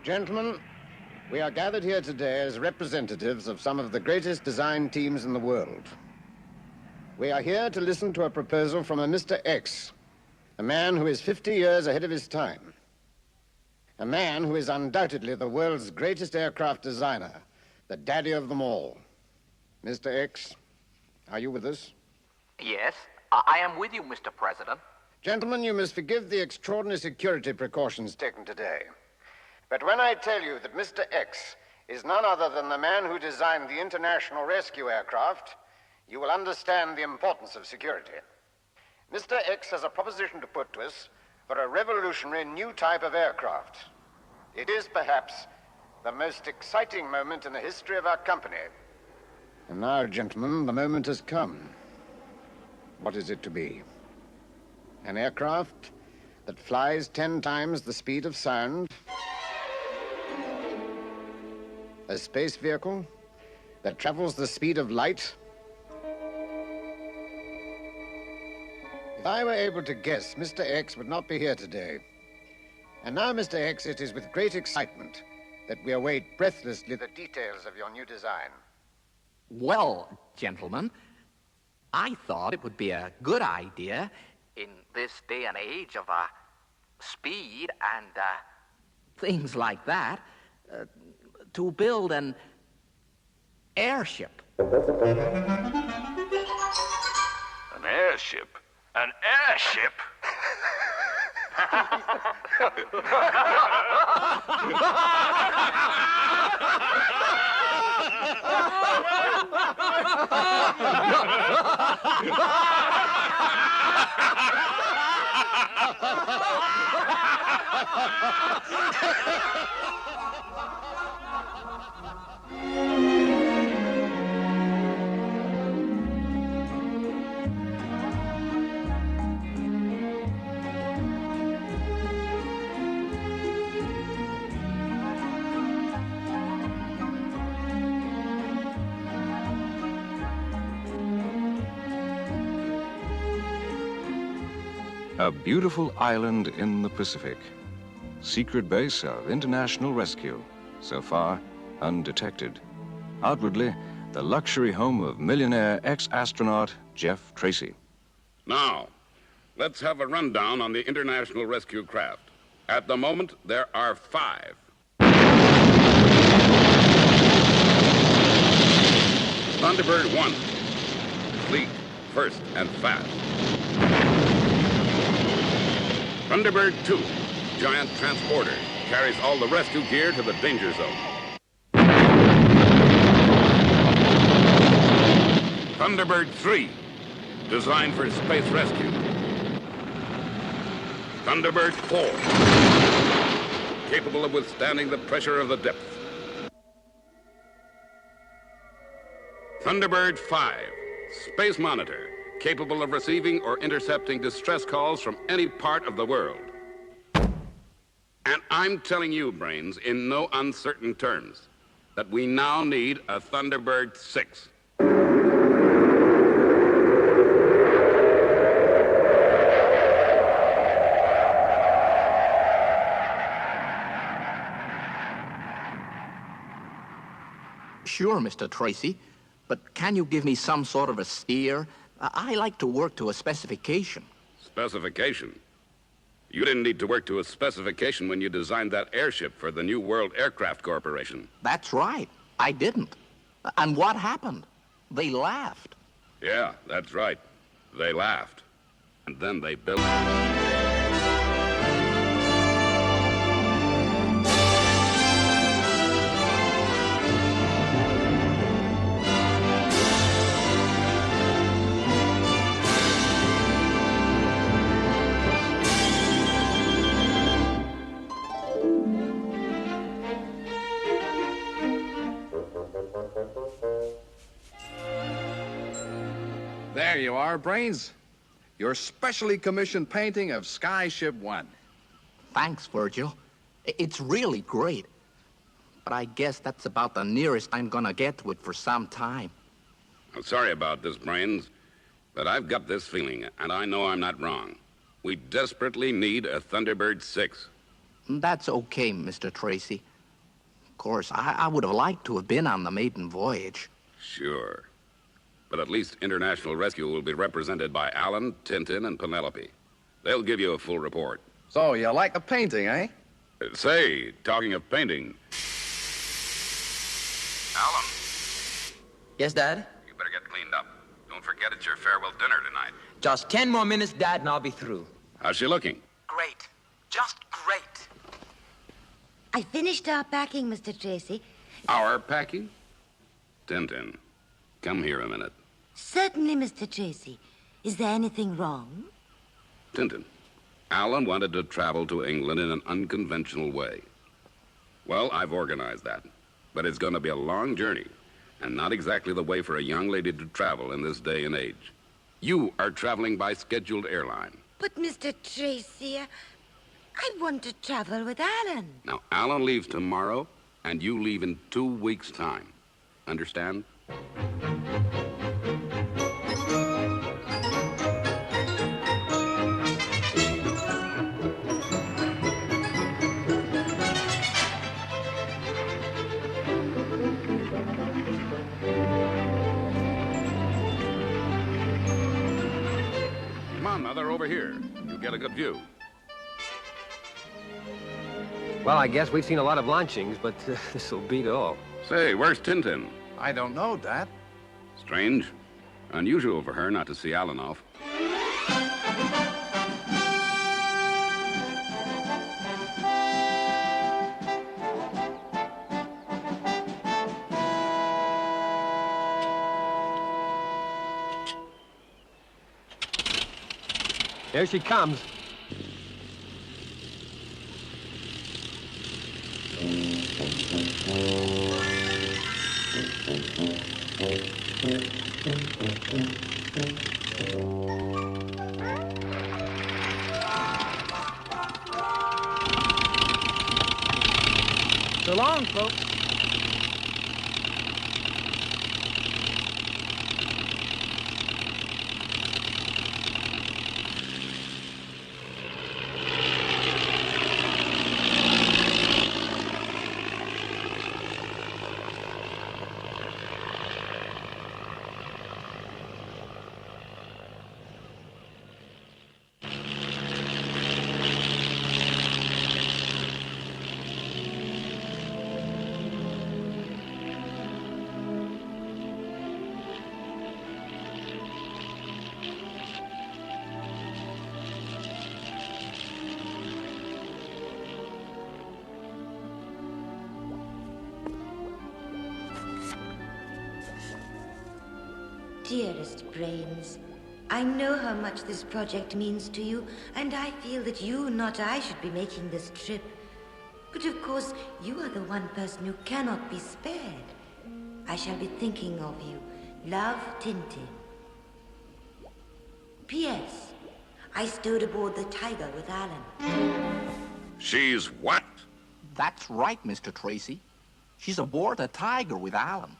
Gentlemen, we are gathered here today as representatives of some of the greatest design teams in the world. We are here to listen to a proposal from a Mr. X, a man who is 50 years ahead of his time. A man who is undoubtedly the world's greatest aircraft designer, the daddy of them all. Mr. X, are you with us? Yes, I am with you, Mr. President. Gentlemen, you must forgive the extraordinary security precautions taken today. But when I tell you that Mr. X is none other than the man who designed the international rescue aircraft, you will understand the importance of security. Mr. X has a proposition to put to us for a revolutionary new type of aircraft. It is perhaps the most exciting moment in the history of our company. And now, gentlemen, the moment has come. What is it to be? An aircraft that flies 10 times the speed of sound? A space vehicle that travels the speed of light? If I were able to guess, Mr. X would not be here today. And now, Mr. X, it is with great excitement that we await breathlessly the details of your new design. Well, gentlemen, I thought it would be a good idea in this day and age of speed and things like that to build an airship. An airship? An airship? A beautiful island in the Pacific. Secret base of international rescue. So far, undetected. Outwardly, the luxury home of millionaire ex-astronaut Jeff Tracy. Now, let's have a rundown on the international rescue craft. At the moment, there are 5. Thunderbird 1. Fleet, first and fast. Thunderbird 2, giant transporter, carries all the rescue gear to the danger zone. Thunderbird 3, designed for space rescue. Thunderbird 4, capable of withstanding the pressure of the depth. Thunderbird 5, space monitor, capable of receiving or intercepting distress calls from any part of the world. And I'm telling you, Brains, in no uncertain terms, that we now need a Thunderbird 6. Sure, Mr. Tracy, but can you give me some sort of a steer? I like to work to a specification. Specification? You didn't need to work to a specification when you designed that airship for the New World Aircraft Corporation. That's right. I didn't. And what happened? They laughed. Yeah, that's right. They laughed. And then they built... There you are, Brains. Your specially commissioned painting of Skyship 1. Thanks, Virgil. It's really great. But I guess that's about the nearest I'm gonna get to it for some time. I'm sorry about this, Brains, but I've got this feeling, and I know I'm not wrong. We desperately need a Thunderbird 6. That's okay, Mr. Tracy. Of course, I would have liked to have been on the maiden voyage. Sure. But at least International Rescue will be represented by Alan, Tintin, and Penelope. They'll give you a full report. So, you like the painting, eh? Say, talking of painting... Alan, Yes, Dad? you better get cleaned up. Don't forget it's your farewell dinner tonight. Just 10 more minutes, Dad, and I'll be through. How's she looking? Great. Just great. I finished our packing, Mr. Tracy. Our packing? Tintin, come here a minute. Certainly, Mr. Tracy. Is there anything wrong? Tintin, Alan wanted to travel to England in an unconventional way. Well, I've organized that. But it's going to be a long journey, and not exactly the way for a young lady to travel in this day and age. You are traveling by scheduled airline. But, Mr. Tracy, I want to travel with Alan. Now, Alan leaves tomorrow, and you leave in 2 weeks' time. Understand? Come on, Mother, over here. You'll get a good view. Well, I guess we've seen a lot of launchings, but this'll beat all. Say, where's Tintin? I don't know, Dad. Strange. Unusual for her not to see Alan off. Here she comes. So long, folks. Dearest Brains, I know how much this project means to you, and I feel that you, not I, should be making this trip. But of course, you are the one person who cannot be spared. I shall be thinking of you. Love, Tintin. P.S. I stowed aboard the Tiger with Alan. She's what? That's right, Mr. Tracy. She's aboard the Tiger with Alan.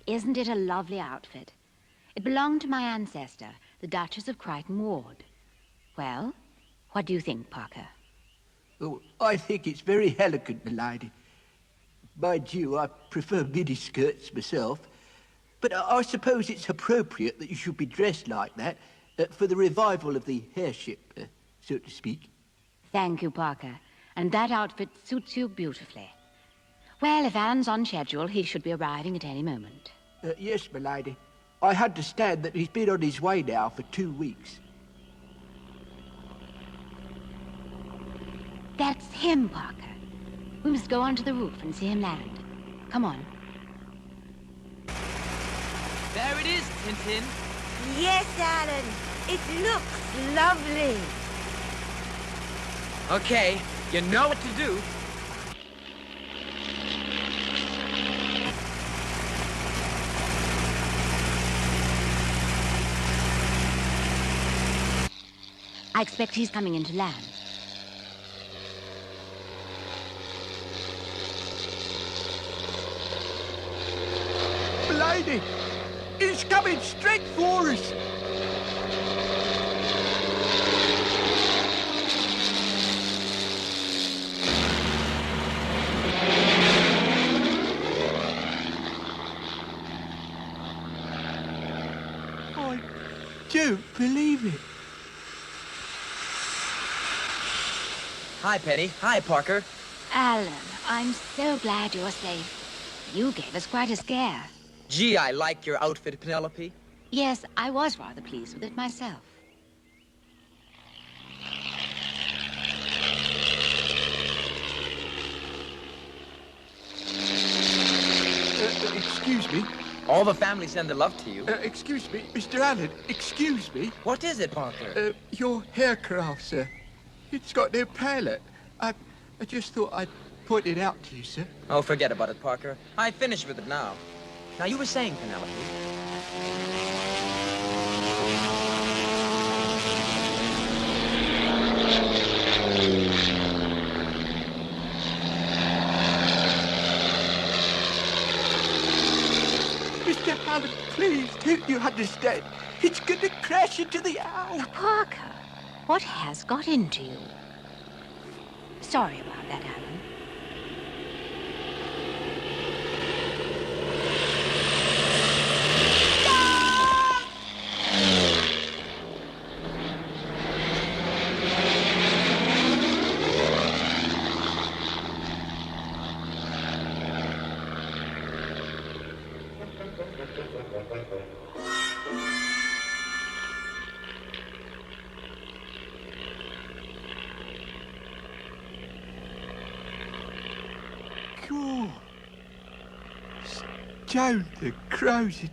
Isn't it a lovely outfit? It belonged to my ancestor, the Duchess of Crichton Ward. Well, what do you think, Parker? Oh, I think it's very elegant, m'lady. Mind you, I prefer miniskirts myself. But I suppose it's appropriate that you should be dressed like that for the revival of the airship, so to speak. Thank you, Parker. And that outfit suits you beautifully. Well, if Alan's on schedule, he should be arriving at any moment. Yes, m'lady. I understand that he's been on his way now for 2 weeks. That's him, Parker. We must go onto the roof and see him land. Come on. There it is, Tintin. Yes, Alan. It looks lovely. Okay, you know what to do. I expect he's coming in to land. Lady, he's coming straight for us. I don't believe it. Hi, Penny. Hi, Parker. Alan, I'm so glad you're safe. You gave us quite a scare. Gee, I like your outfit, Penelope. Yes, I was rather pleased with it myself. Excuse me. All the family send their love to you. Excuse me, Mr. Allen, excuse me. What is it, Parker? Your aircraft, sir. It's got no pilot. I just thought I'd point it out to you, sir. Oh, forget about it, Parker. I finished with it now. Now, you were saying, Penelope. Mr. Allen, please, don't you understand? It's going to crash into the owl. Parker, what has got into you? Sorry about that, Alan. God. Stone the crows.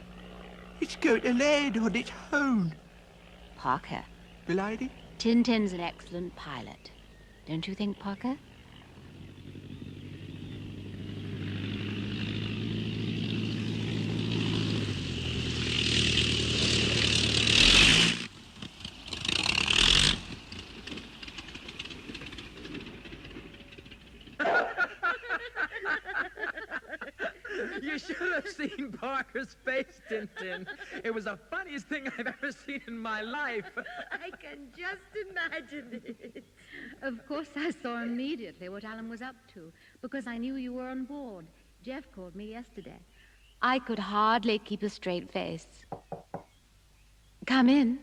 It's going to land on its own. Parker, Milady? Tintin's an excellent pilot. Don't you think, Parker? You should have seen Parker's face, Tintin. It was the funniest thing I've ever seen in my life. I can just imagine it. Of course, I saw immediately what Alan was up to, because I knew you were on board. Jeff called me yesterday. I could hardly keep a straight face. Come in.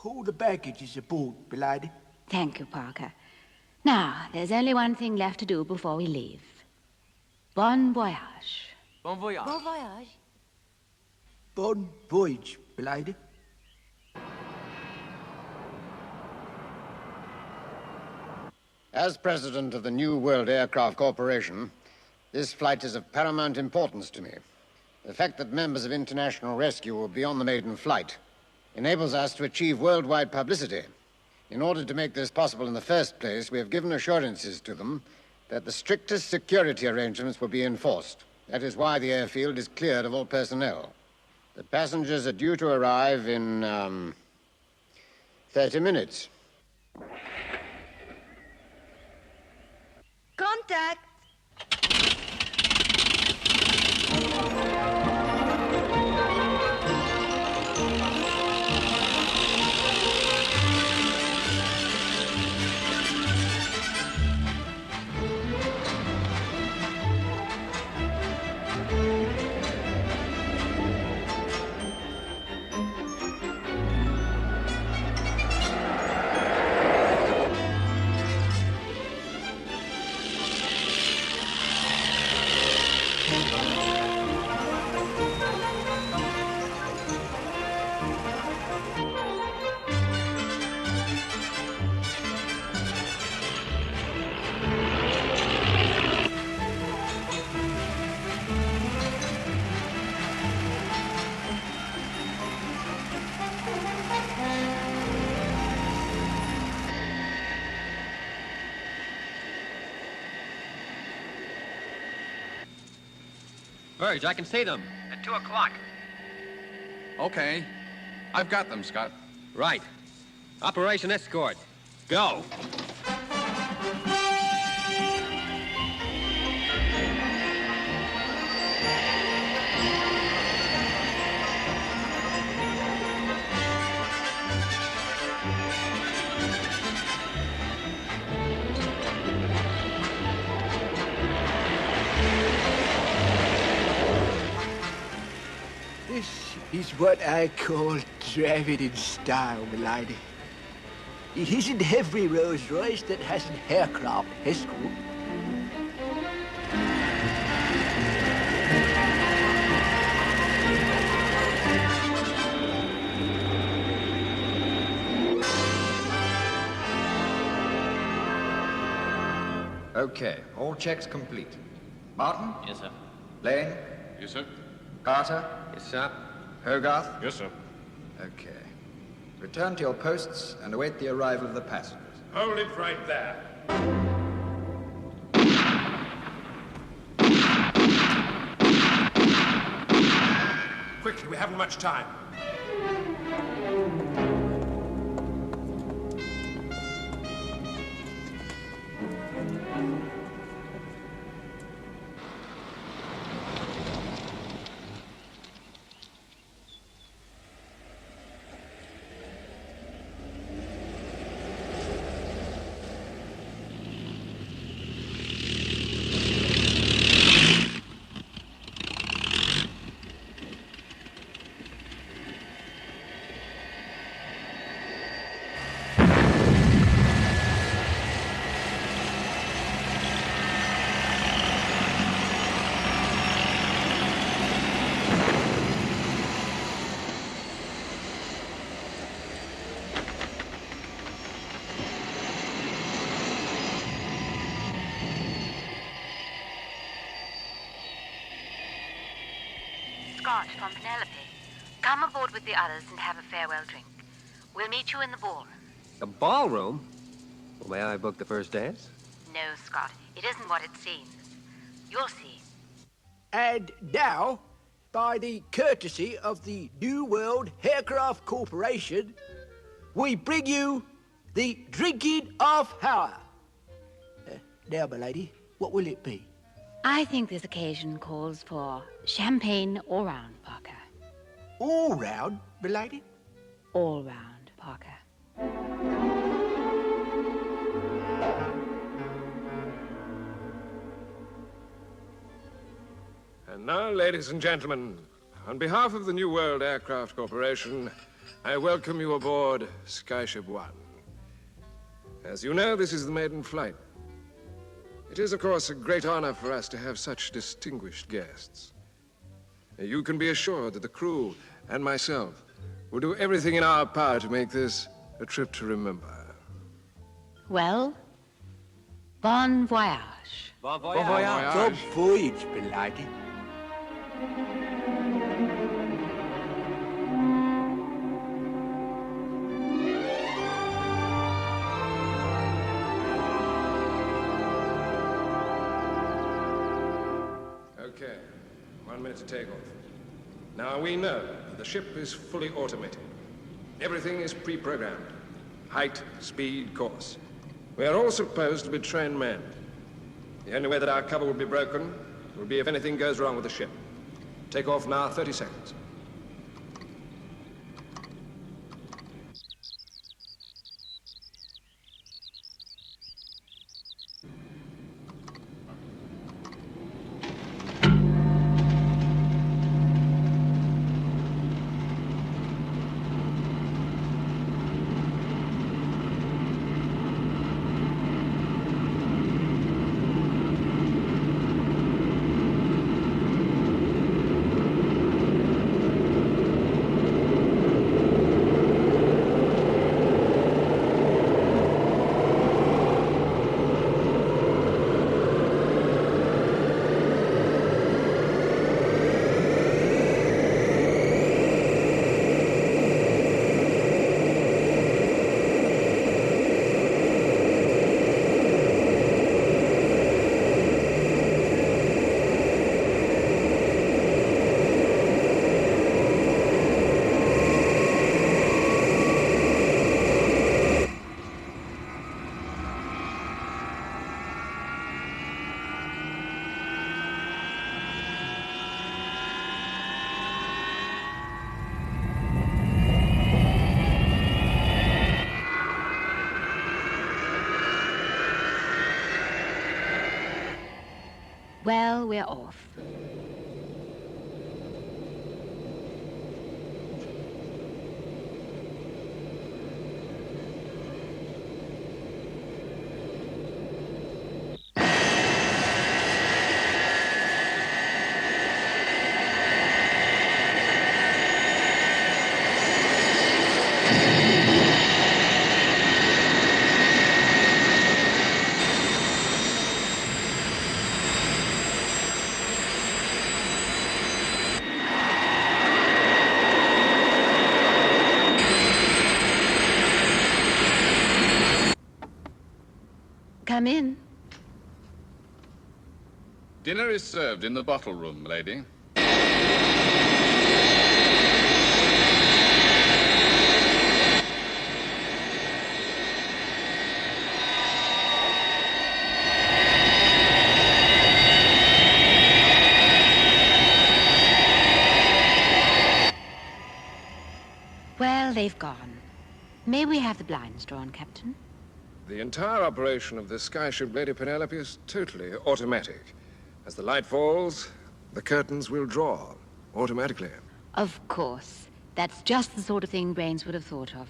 All the baggage is aboard, Milady. Thank you, Parker. Now, there's only one thing left to do before we leave. Bon voyage. Bon voyage. Bon voyage. Bon voyage, Milady. As president of the New World Aircraft Corporation, this flight is of paramount importance to me. The fact that members of International Rescue will be on the maiden flight enables us to achieve worldwide publicity. In order to make this possible in the first place, we have given assurances to them that the strictest security arrangements will be enforced. That is why the airfield is cleared of all personnel. The passengers are due to arrive in, 30 minutes. Contact. Birds, I can see them. At 2 o'clock. Okay. I've got them, Scott. Right. Operation Escort. Go. This is what I call driving in style, milady. It isn't every Rolls Royce that has an aircraft escort. Okay, all checks complete. Martin? Yes, sir. Lane? Yes, sir. Carter? Yes, sir. Hogarth? Yes, sir. Okay. Return to your posts and await the arrival of the passengers. Hold it right there. Quickly, we haven't much time. Scott from Penelope. Come aboard with the others and have a farewell drink. We'll meet you in the ballroom. A ballroom? Well, may I book the first dance? No, Scott, it isn't what it seems. You'll see. And now, by the courtesy of the New World Aircraft Corporation, we bring you the drinking of hour. Now, my lady, what will it be? I think this occasion calls for champagne all round, Parker. All round, my lady? All round, Parker. And now, ladies and gentlemen, on behalf of the New World Aircraft Corporation, I welcome you aboard Skyship One. As you know, this is the maiden flight. It is, of course, a great honor for us to have such distinguished guests. You can be assured that the crew and myself will do everything in our power to make this a trip to remember. Well, bon voyage. Bon voyage. Bon voyage, my lady. Okay, 1 minute to take off. Now, we know that the ship is fully automated. Everything is pre-programmed. Height, speed, course. We are all supposed to be trained men. The only way that our cover will be broken will be if anything goes wrong with the ship. Take off now, 30 seconds. Well, we're off. Come in. Dinner is served in the bottle room, lady. Well, they've gone. May we have the blinds drawn, Captain? The entire operation of the skyship Lady Penelope is totally automatic. As the light falls, the curtains will draw automatically. Of course. That's just the sort of thing Brains would have thought of.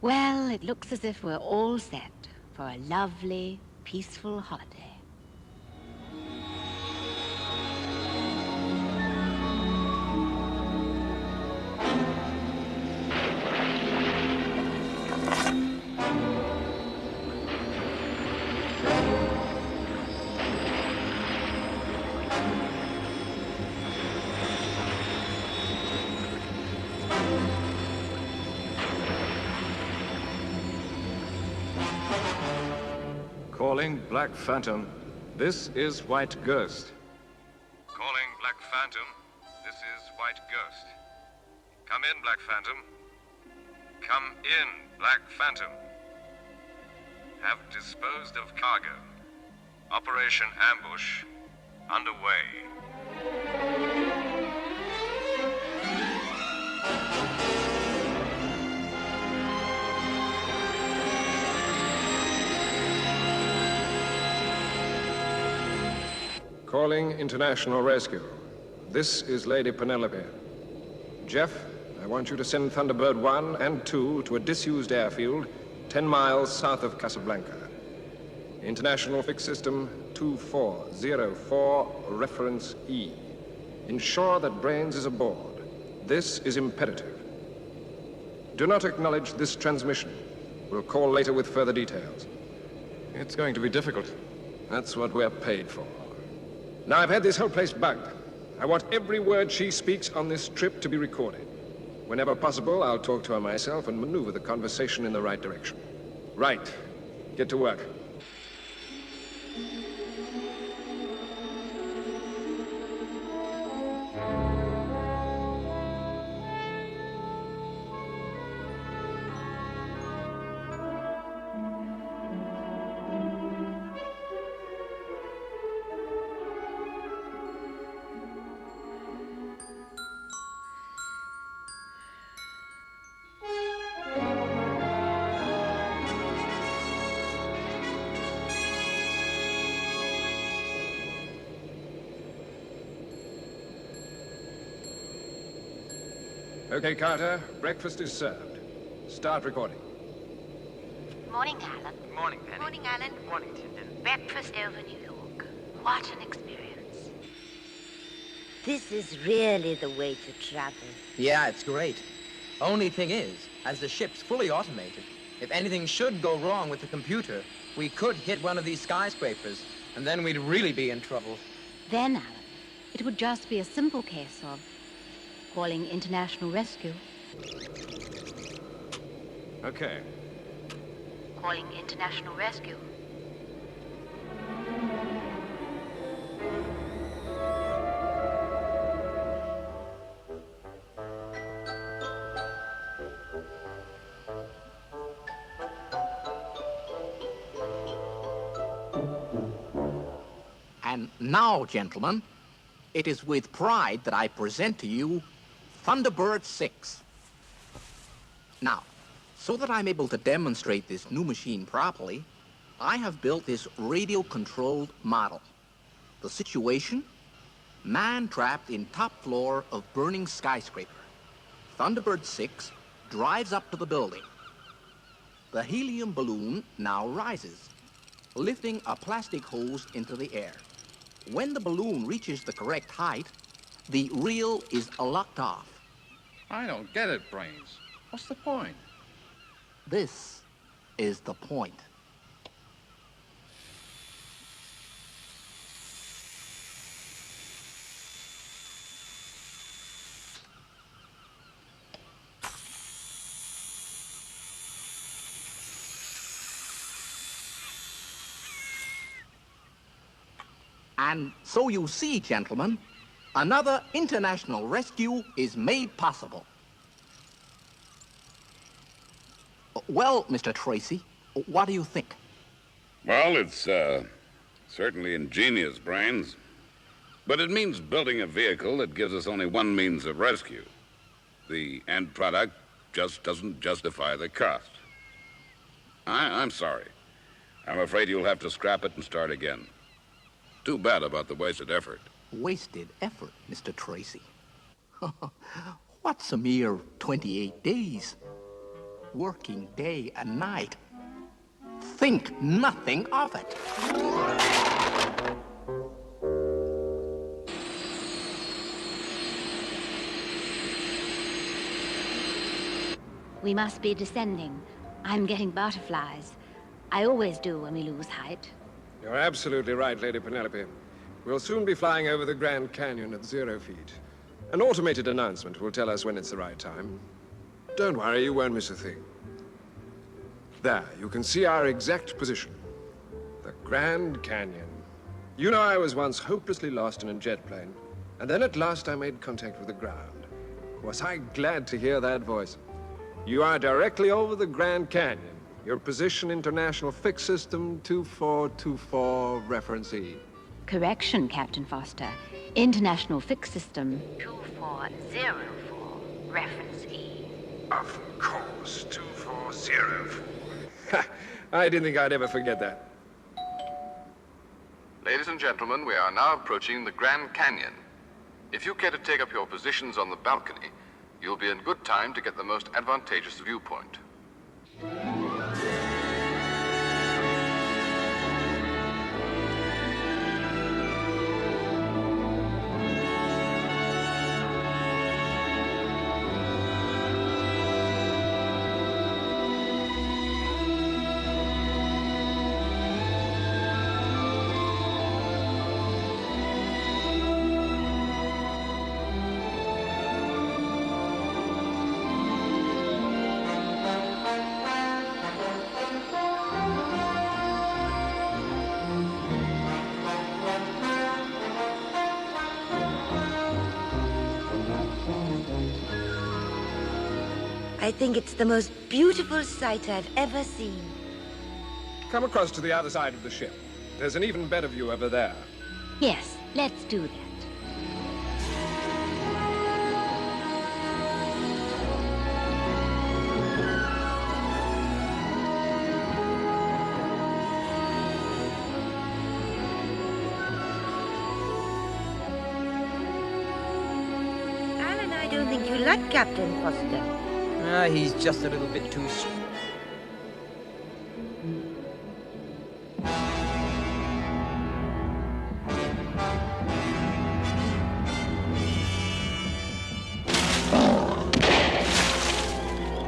Well, it looks as if we're all set for a lovely, peaceful holiday. Calling Black Phantom. This is White Ghost. Calling Black Phantom. This is White Ghost. Come in, Black Phantom. Come in, Black Phantom. Have disposed of cargo. Operation Ambush underway. Calling International Rescue. This is Lady Penelope. Jeff, I want you to send Thunderbird 1 and 2 to a disused airfield 10 miles south of Casablanca. International Fix System 2404, reference E. Ensure that Brains is aboard. This is imperative. Do not acknowledge this transmission. We'll call later with further details. It's going to be difficult. That's what we're paid for. Now, I've had this whole place bugged. I want every word she speaks on this trip to be recorded. Whenever possible, I'll talk to her myself and maneuver the conversation in the right direction. Right. Get to work. Okay, Carter. Breakfast is served. Start recording. Morning, Alan. Morning, Penny. Morning, Alan. Morning, Tintin. Breakfast over New York. What an experience. This is really the way to travel. Yeah, it's great. Only thing is, as the ship's fully automated, if anything should go wrong with the computer, we could hit one of these skyscrapers, and then we'd really be in trouble. Then, Alan, it would just be a simple case of calling International Rescue. Okay. Calling International Rescue. And now, gentlemen, it is with pride that I present to you Thunderbird 6. Now, so that I'm able to demonstrate this new machine properly, I have built this radio-controlled model. The situation? Man trapped in top floor of burning skyscraper. Thunderbird 6 drives up to the building. The helium balloon now rises, lifting a plastic hose into the air. When the balloon reaches the correct height, the reel is locked off. I don't get it, Brains. What's the point? This is the point. And so you see, gentlemen, another international rescue is made possible. Well, Mr. Tracy, what do you think? Well, it's certainly ingenious, Brains. But it means building a vehicle that gives us only one means of rescue. The end product just doesn't justify the cost. I'm sorry. I'm afraid you'll have to scrap it and start again. Too bad about the wasted effort. Wasted effort, Mr. Tracy. What's a mere 28 days? Working day and night. Think nothing of it. We must be descending. I'm getting butterflies. I always do when we lose height. You're absolutely right, Lady Penelope. We'll soon be flying over the Grand Canyon at 0 feet. An automated announcement will tell us when it's the right time. Don't worry, you won't miss a thing. There, you can see our exact position. The Grand Canyon. You know, I was once hopelessly lost in a jet plane, and then at last I made contact with the ground. Was I glad to hear that voice? You are directly over the Grand Canyon. Your position, International Fix System 2424, reference E. Correction, Captain Foster. International Fix System 2404, reference E. Of course, 2404. I didn't think I'd ever forget that. Ladies and gentlemen, we are now approaching the Grand Canyon. If you care to take up your positions on the balcony, you'll be in good time to get the most advantageous viewpoint. I think it's the most beautiful sight I've ever seen. Come across to the other side of the ship. There's an even better view over there. Yes, let's do that. Alan, I don't think you like Captain Foster. He's just a little bit too small.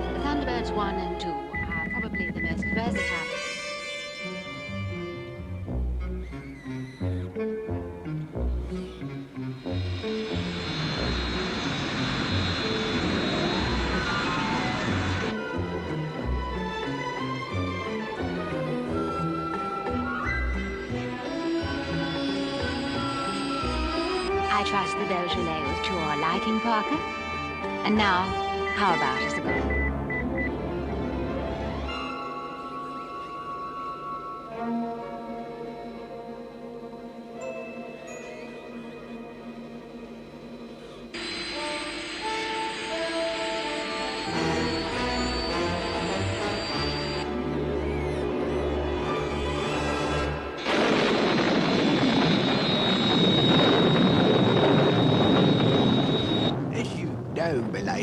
The Thunderbirds 1 and 2 are probably the most versatile. I trust the Beaujolais was to your liking, Parker. And now, how about Isabel?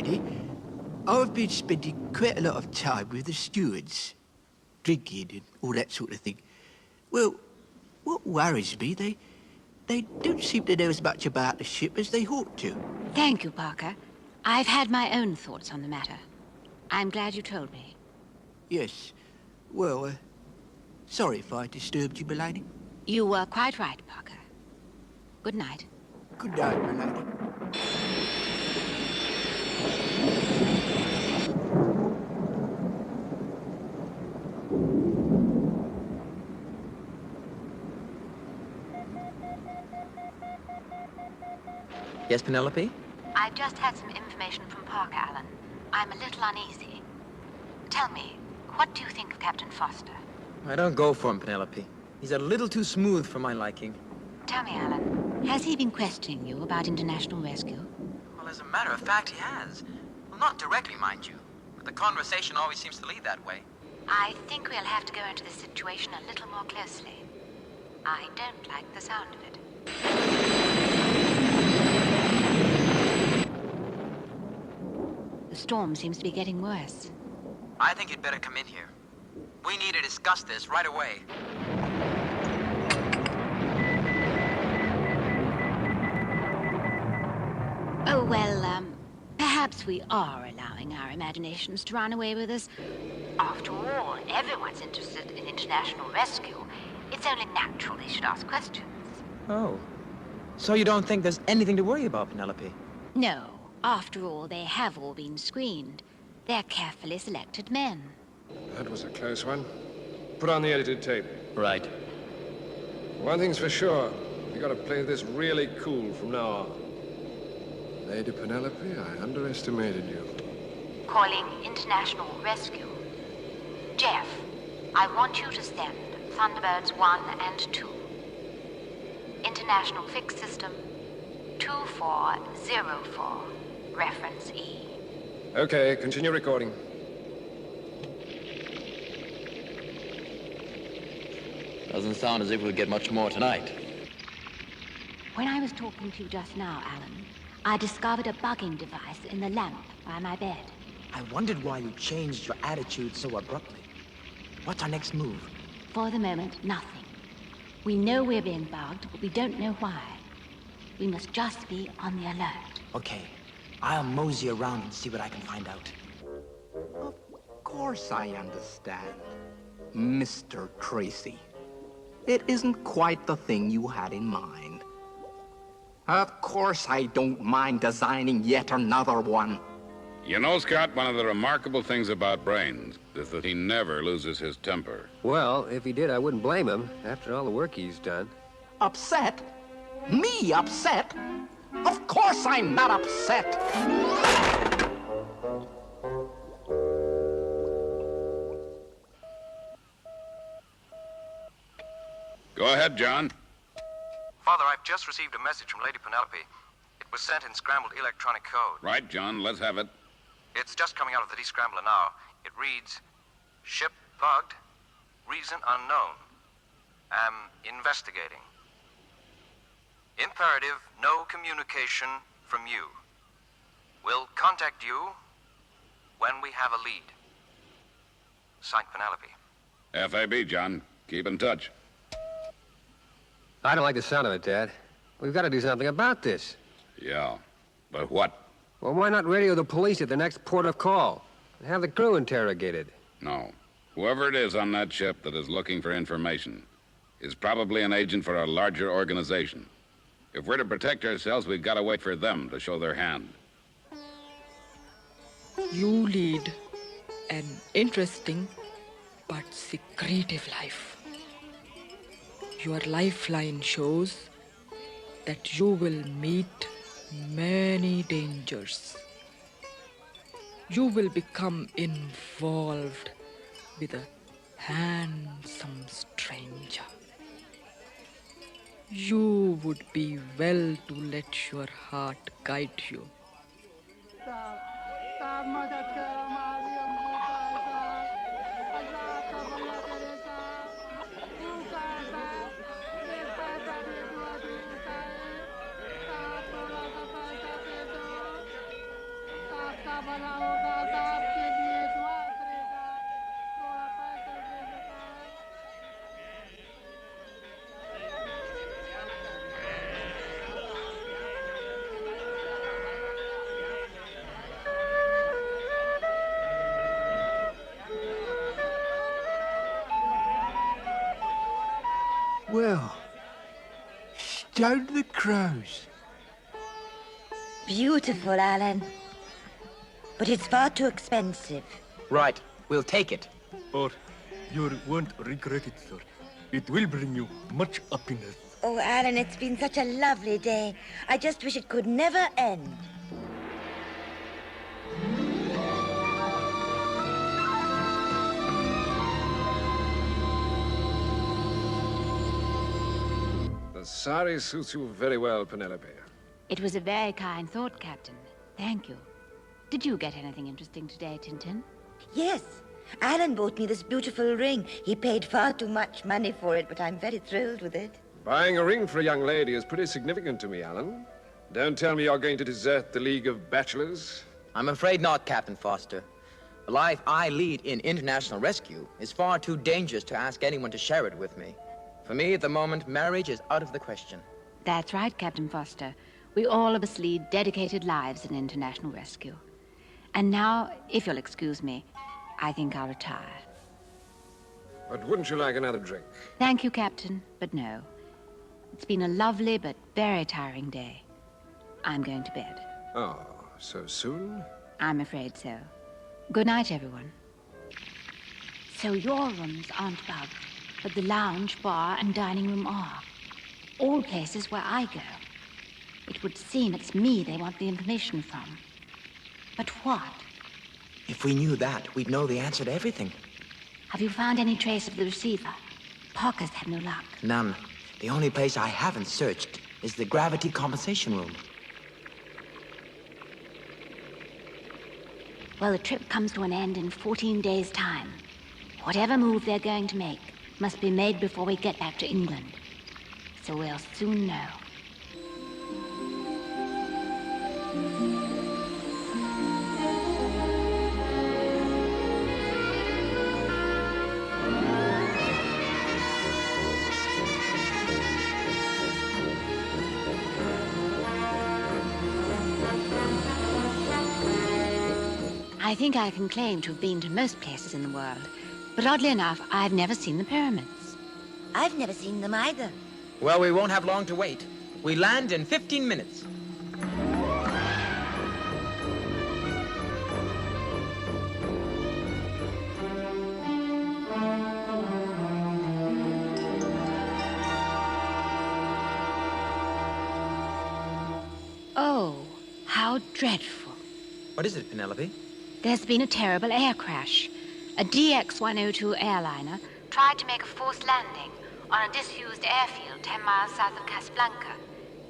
Eddie. I've been spending quite a lot of time with the stewards, drinking and all that sort of thing. Well, what worries me, they don't seem to know as much about the ship as they ought to. Thank you, Parker. I've had my own thoughts on the matter. I'm glad you told me. Yes. Well, sorry if I disturbed you, milady. You were quite right, Parker. Good night. Good night, milady. Yes, Penelope? I've just had some information from Parker, Alan. I'm a little uneasy. Tell me, what do you think of Captain Foster? I don't go for him, Penelope. He's a little too smooth for my liking. Tell me, Alan, has he been questioning you about international rescue? Well, as a matter of fact, he has. Well, not directly, mind you. But the conversation always seems to lead that way. I think we'll have to go into this situation a little more closely. I don't like the sound of it. The storm seems to be getting worse. I think you'd better come in here. We need to discuss this right away. Oh, well, perhaps we are allowing our imaginations to run away with us. After all, everyone's interested in international rescue. It's only natural they should ask questions. Oh. So you don't think there's anything to worry about, Penelope? No. After all, they have all been screened. They're carefully selected men. That was a close one. Put on the edited tape. Right. One thing's for sure. We gotta play this really cool from now on. Lady Penelope, I underestimated you. Calling international rescue. Jeff, I want you to send Thunderbirds 1 and 2. International Fix System 2404. Reference E. Okay, continue recording. Doesn't sound as if we'll get much more tonight. When I was talking to you just now, Alan, I discovered a bugging device in the lamp by my bed. I wondered why you changed your attitude so abruptly. What's our next move? For the moment, nothing. We know we're being bugged, but we don't know why. We must just be on the alert. Okay. I'll mosey around and see what I can find out. Of course I understand, Mr. Tracy. It isn't quite the thing you had in mind. Of course I don't mind designing yet another one. You know, Scott, one of the remarkable things about Brains is that he never loses his temper. Well, if he did, I wouldn't blame him, after all the work he's done. Upset? Me upset? Of course I'm not upset. Go ahead, John. Father, I've just received a message from Lady Penelope. It was sent in scrambled electronic code. Right, John, let's have it. It's just coming out of the descrambler now. It reads, ship bugged, reason unknown. Am investigating. Imperative, no communication from you. Will contact you when we have a lead. Signed, Penelope. FAB, John. Keep in touch. I don't like the sound of it, Dad. We've got to do something about this. Yeah, but what? Well, why not radio the police at the next port of call and have the crew interrogated? No. Whoever it is on that ship that is looking for information is probably an agent for a larger organization. If we're to protect ourselves, we've got to wait for them to show their hand. You lead an interesting but secretive life. Your lifeline shows that you will meet many dangers. You will become involved with a handsome stranger. You would be well to let your heart guide you. Well, stone the crows. Beautiful, Alan. But it's far too expensive. Right. We'll take it. Or you won't regret it, sir. It will bring you much happiness. Oh, Alan, it's been such a lovely day. I just wish it could never end. The sari suits you very well, Penelope. It was a very kind thought, Captain. Thank you. Did you get anything interesting today, Tintin? Yes. Alan bought me this beautiful ring. He paid far too much money for it, but I'm very thrilled with it. Buying a ring for a young lady is pretty significant to me, Alan. Don't tell me you're going to desert the League of Bachelors. I'm afraid not, Captain Foster. The life I lead in international rescue is far too dangerous to ask anyone to share it with me. For me, at the moment, marriage is out of the question. That's right, Captain Foster. We all of us lead dedicated lives in international rescue. And now, if you'll excuse me, I think I'll retire. But wouldn't you like another drink? Thank you, Captain, but no. It's been a lovely but very tiring day. I'm going to bed. Oh, so soon? I'm afraid so. Good night, everyone. So your rooms aren't above, but the lounge, bar, and dining room are. All places where I go. It would seem it's me they want the information from. But what? If we knew that, we'd know the answer to everything. Have you found any trace of the receiver? Parker's had no luck. None. The only place I haven't searched is the gravity compensation room. Well, the trip comes to an end in 14 days' time. Whatever move they're going to make must be made before we get back to England. So we'll soon know. I think I can claim to have been to most places in the world. But oddly enough, I've never seen the pyramids. I've never seen them either. Well, we won't have long to wait. We land in 15 minutes. Oh, how dreadful. What is it, Penelope? There's been a terrible air crash. A DX-102 airliner tried to make a forced landing on a disused airfield 10 miles south of Casablanca.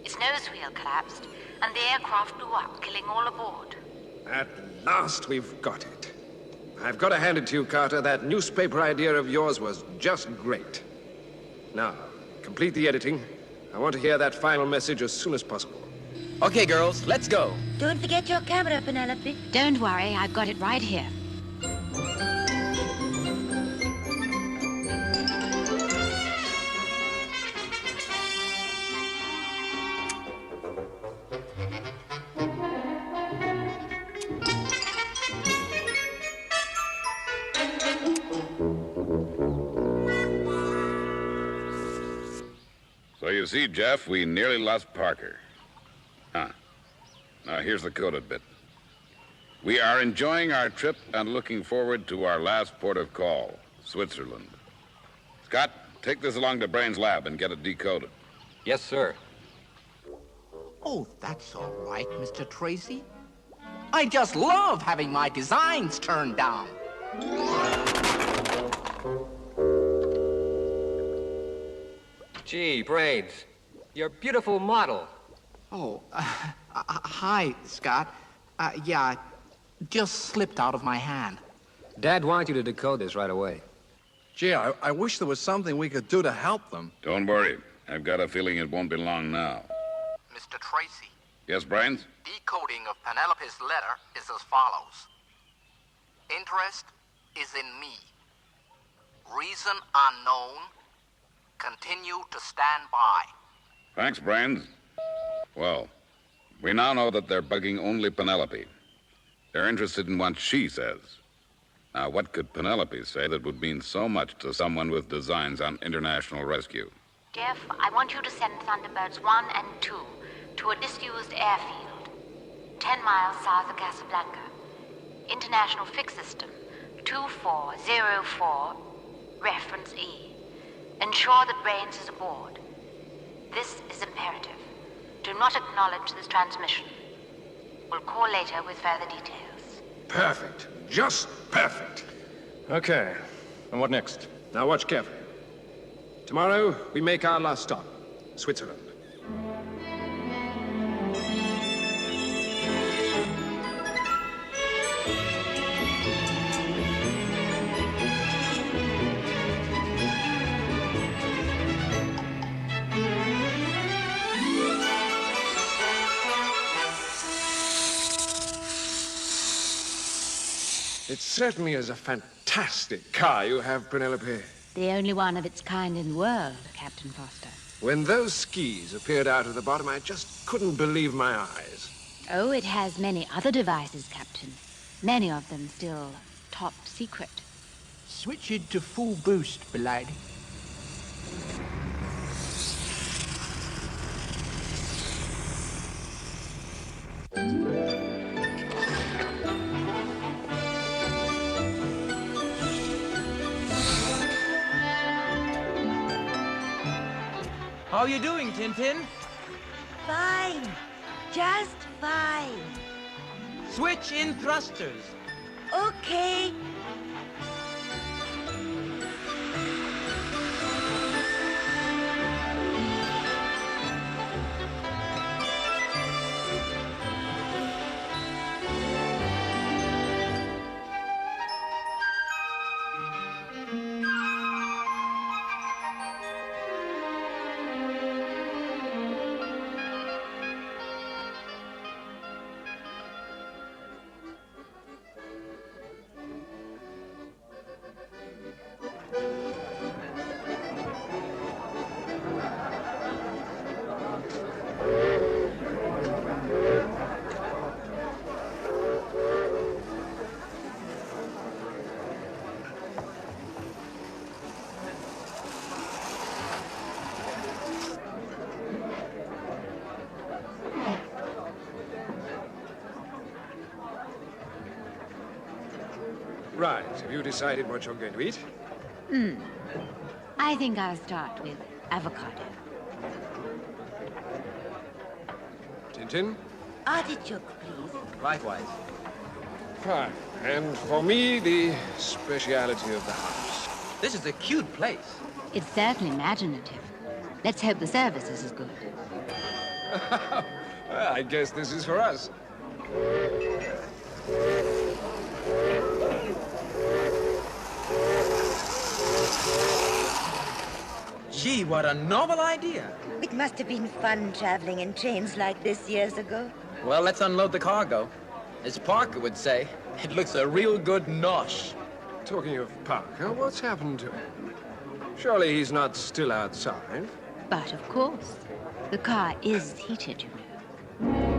Its nose wheel collapsed, and the aircraft blew up, killing all aboard. At last we've got it. I've got to hand it to you, Carter. That newspaper idea of yours was just great. Now, complete the editing. I want to hear that final message as soon as possible. Okay, girls, let's go. Don't forget your camera, Penelope. Don't worry, I've got it right here. So you see, Jeff, we nearly lost Parker. Huh. Now, here's the coded bit. We are enjoying our trip and looking forward to our last port of call, Switzerland. Scott, take this along to Brain's lab and get it decoded. Yes, sir. Oh, that's all right, Mr. Tracy. I just love having my designs turned down. Gee, Brains, your beautiful model. Oh, hi, Scott. Yeah, just slipped out of my hand. Dad wants you to decode this right away. Gee, I wish there was something we could do to help them. Don't worry. I've got a feeling it won't be long now. Mr. Tracy. Yes, Brains? Decode coding of Penelope's letter is as follows. Interest is in me. Reason unknown. Continue to stand by. Thanks, Brains. Well, we now know that they're bugging only Penelope. They're interested in what she says. Now, what could Penelope say that would mean so much to someone with designs on international rescue? Jeff, I want you to send Thunderbirds 1 and 2 to a disused airfield, 10 miles south of Casablanca. International Fix System 2404, reference E. Ensure that Brains is aboard. This is imperative. Do not acknowledge this transmission. We'll call later with further details. Perfect. Just perfect. Okay. And what next? Now watch carefully. Tomorrow, we make our last stop, Switzerland. It certainly is a fantastic car you have, Penelope. The only one of its kind in the world, Captain Foster. When those skis appeared out of the bottom, I just couldn't believe my eyes. Oh, it has many other devices, Captain. Many of them still top secret. Switch it to full boost, belady. How are you doing, Tintin? Fine. Just fine. Switch in thrusters. Okay. Right. Have you decided what you're going to eat? I think I'll start with avocado. Tintin? Artichoke, please. Likewise. Fine. And for me, the speciality of the house. This is a cute place. It's certainly imaginative. Let's hope the service is as good. Well, I guess this is for us. Gee, what a novel idea. It must have been fun traveling in trains like this years ago. Well, let's unload the cargo. As Parker would say, it looks a real good nosh. Talking of Parker, what's happened to him? Surely he's not still outside. But of course, the car is heated, you know.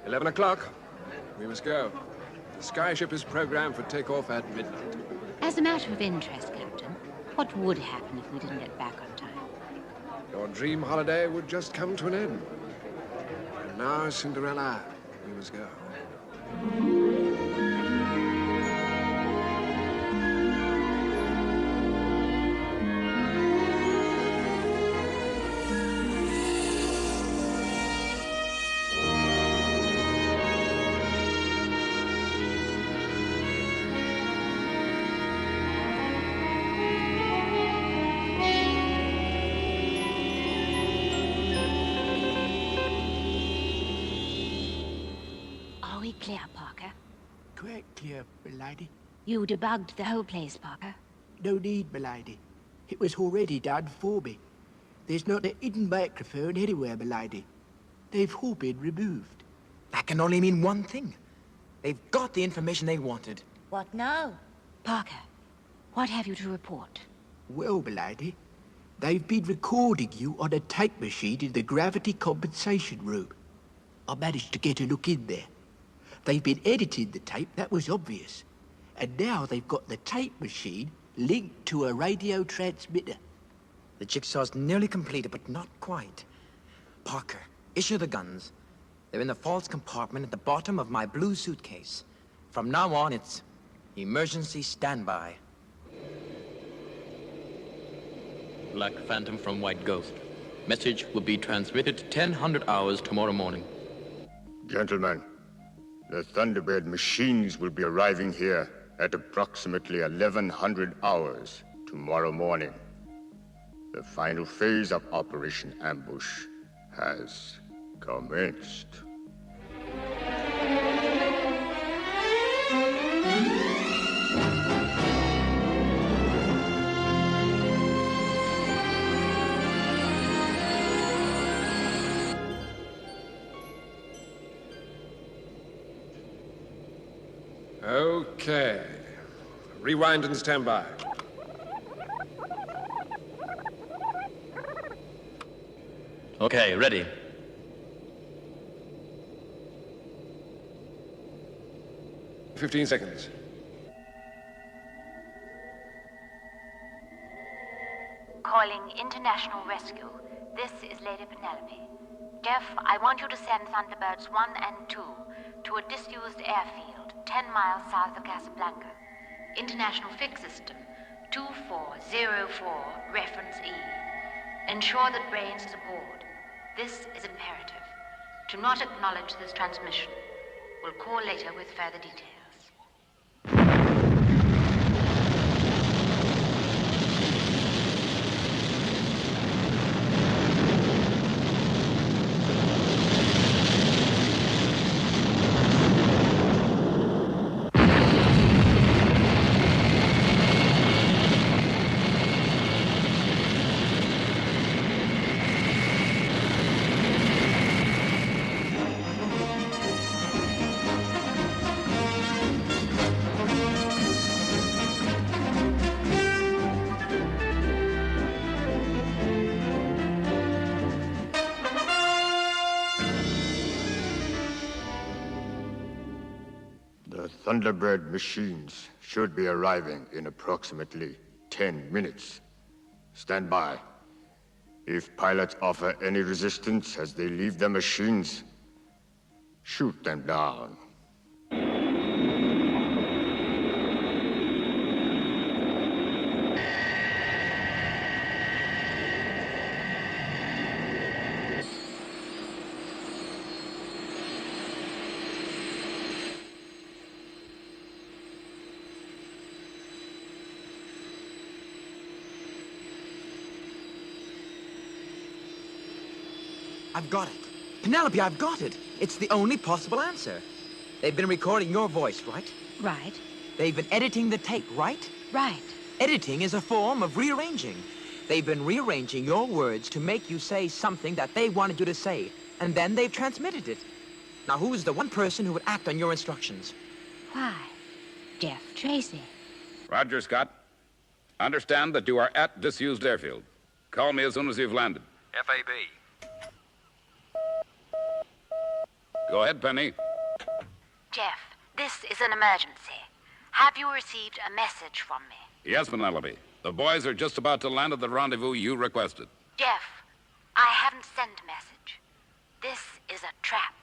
"11 o'clock. We must go. The skyship is programmed for takeoff at midnight. As a matter of interest, Captain, what would happen if we didn't get back on time? Your dream holiday would just come to an end. And now, Cinderella, we must go. Are we clear, Parker? Quite clear, milady. You debugged the whole place, Parker. No need, milady. It was already done for me. There's not a hidden microphone anywhere, milady. They've all been removed. That can only mean one thing. They've got the information they wanted. What now? Parker, what have you to report? Well, milady, they've been recording you on a tape machine in the gravity compensation room. I managed to get a look in there. They've been editing the tape, that was obvious. And now they've got the tape machine linked to a radio transmitter. The jigsaw's nearly completed, but not quite. Parker, issue the guns. They're in the false compartment at the bottom of my blue suitcase. From now on, it's emergency standby. Black Phantom from White Ghost. Message will be transmitted 1000 hours tomorrow morning. Gentlemen, the Thunderbird machines will be arriving here at approximately 1100 hours tomorrow morning. The final phase of Operation Ambush has commenced. Okay. Rewind and stand by. Okay, ready. "15 seconds. Calling International Rescue. This is Lady Penelope. Jeff, I want you to send Thunderbirds 1 and 2 to a disused airfield 10 miles south of Casablanca. International Fix System 2404, reference E. Ensure that Brains is aboard. This is imperative. To not acknowledge this transmission. We'll call later with further details. The Thunderbird machines should be arriving in approximately 10 minutes. Stand by. If pilots offer any resistance as they leave their machines, shoot them down. I've got it. Penelope, I've got it. It's the only possible answer. They've been recording your voice, right? Right. They've been editing the tape, right? Right. Editing is a form of rearranging. They've been rearranging your words to make you say something that they wanted you to say, and then they've transmitted it. Now, who's the one person who would act on your instructions? Why? Jeff Tracy. Roger, Scott. Understand that you are at disused airfield. Call me as soon as you've landed. FAB. Go ahead, Penny. Jeff, this is an emergency. Have you received a message from me? Yes, Penelope. The boys are just about to land at the rendezvous you requested. Jeff, send message. This is a trap.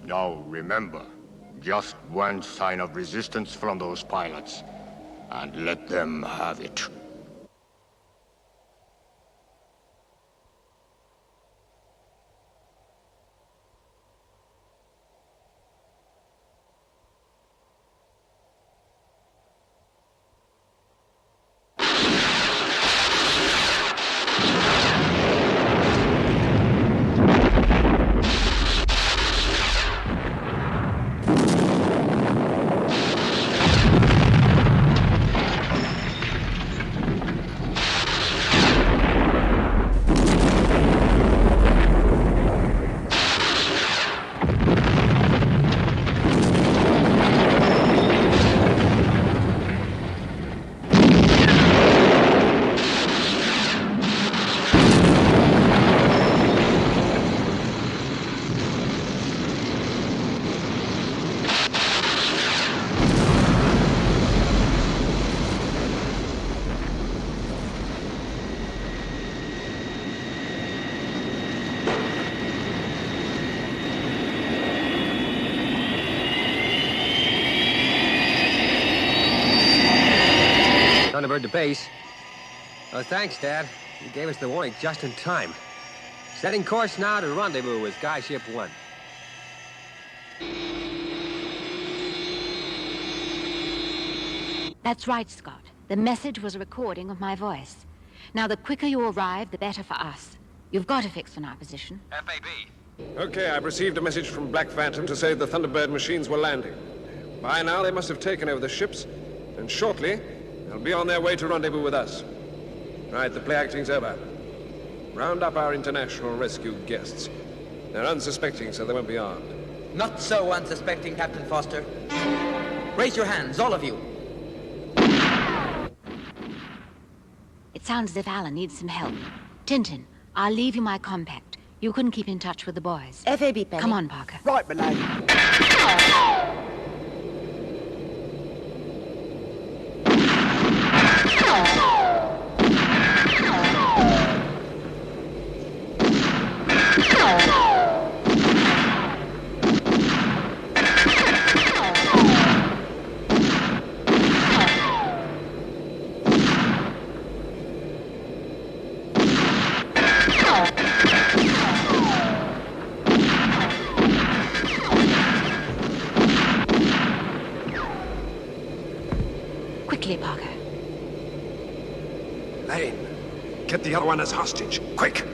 Now remember, just one sign of resistance from those pilots, and let them have it. Thunderbird to base. Oh, thanks, Dad. You gave us the warning just in time. Setting course now to rendezvous with Skyship 1. That's right, Scott. The message was a recording of my voice. Now, the quicker you arrive, the better for us. You've got to fix on our position. FAB. Okay, I've received a message from Black Phantom to say the Thunderbird machines were landing. By now, they must have taken over the ships, and shortly, they'll be on their way to rendezvous with us. Right, the play acting's over. Round up our international rescue guests. They're unsuspecting, so they won't be armed. Not so unsuspecting, Captain Foster. Raise your hands, all of you. It sounds as if Alan needs some help. Tintin, I'll leave you my compact. You can keep in touch with the boys. FAB, Penny. Come on, Parker. Right, my lady. Quickly, Parker. Lane, get the other one as hostage. Quick!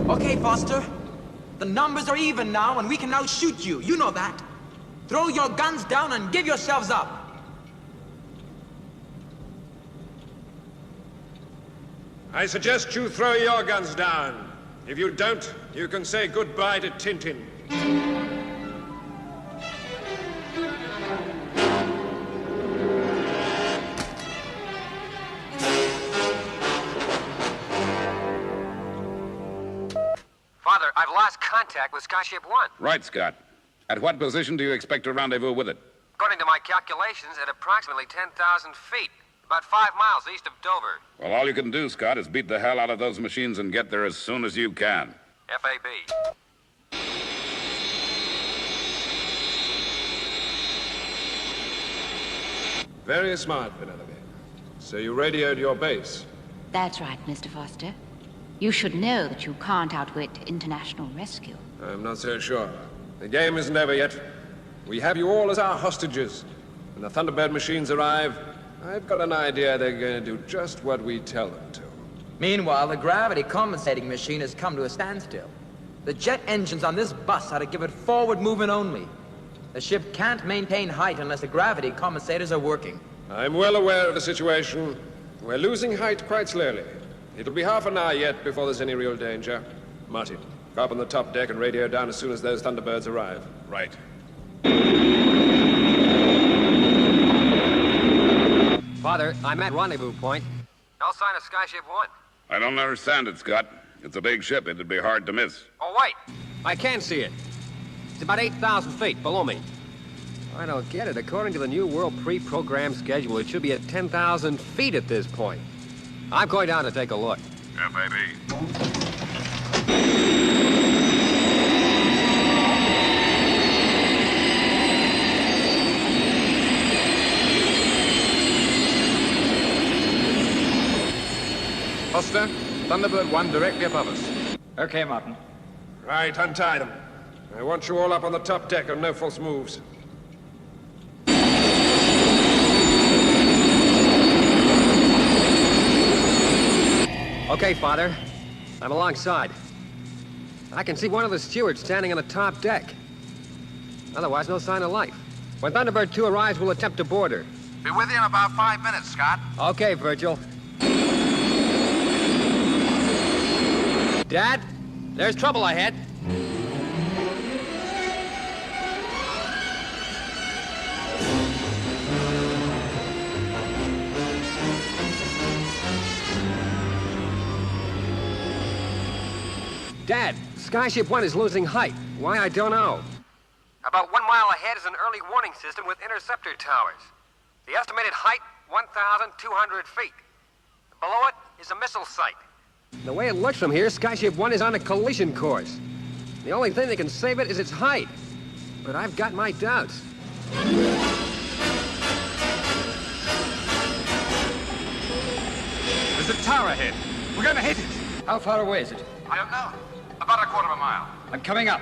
Okay, Foster. The numbers are even now, and we can now shoot you. You know that. Throw your guns down and give yourselves up. I suggest you throw your guns down. If you don't, you can say goodbye to Tintin. Father, I've lost contact with Skyship 1. Right, Scott. At what position do you expect to rendezvous with it? According to my calculations, at approximately 10,000 feet. About 5 miles east of Dover. Well, all you can do, Scott, is beat the hell out of those machines and get there as soon as you can. FAB. Very smart, Penelope. So you radioed your base? That's right, Mr. Foster. You should know that you can't outwit international rescue. I'm not so sure. The game isn't over yet. We have you all as our hostages. When the Thunderbird machines arrive, I've got an idea they're going to do just what we tell them to. Meanwhile, the gravity compensating machine has come to a standstill. The jet engines on this bus are to give it forward movement only. The ship can't maintain height unless the gravity compensators are working. I'm well aware of the situation. We're losing height quite slowly. It'll be half an hour yet before there's any real danger. Martin, go up on the top deck and radio down as soon as those Thunderbirds arrive. Right. Father, I'm at rendezvous point. No sign of Skyship 1. I don't understand it, Scott. It's a big ship. It'd be hard to miss. Oh, wait. I can see it. It's about 8,000 feet below me. I don't get it. According to the New World pre-programmed schedule, it should be at 10,000 feet at this point. I'm going down to take a look. FAB. Foster, Thunderbird 1 directly above us. Okay, Martin. Right, untie them. I want you all up on the top deck and no false moves. Okay, Father. I'm alongside. I can see one of the stewards standing on the top deck. Otherwise, no sign of life. When Thunderbird 2 arrives, we'll attempt to board her. Be with you in about 5 minutes, Scott. Okay, Virgil. Dad, there's trouble ahead. Dad, Skyship 1 is losing height. Why, I don't know. About 1 mile ahead is an early warning system with interceptor towers. The estimated height, 1,200 feet. Below it is a missile site. The way it looks from here, Skyship 1 is on a collision course. The only thing that can save it is its height. But I've got my doubts. There's a tower ahead. We're gonna hit it. How far away is it? I don't know. About a quarter of a mile. I'm coming up.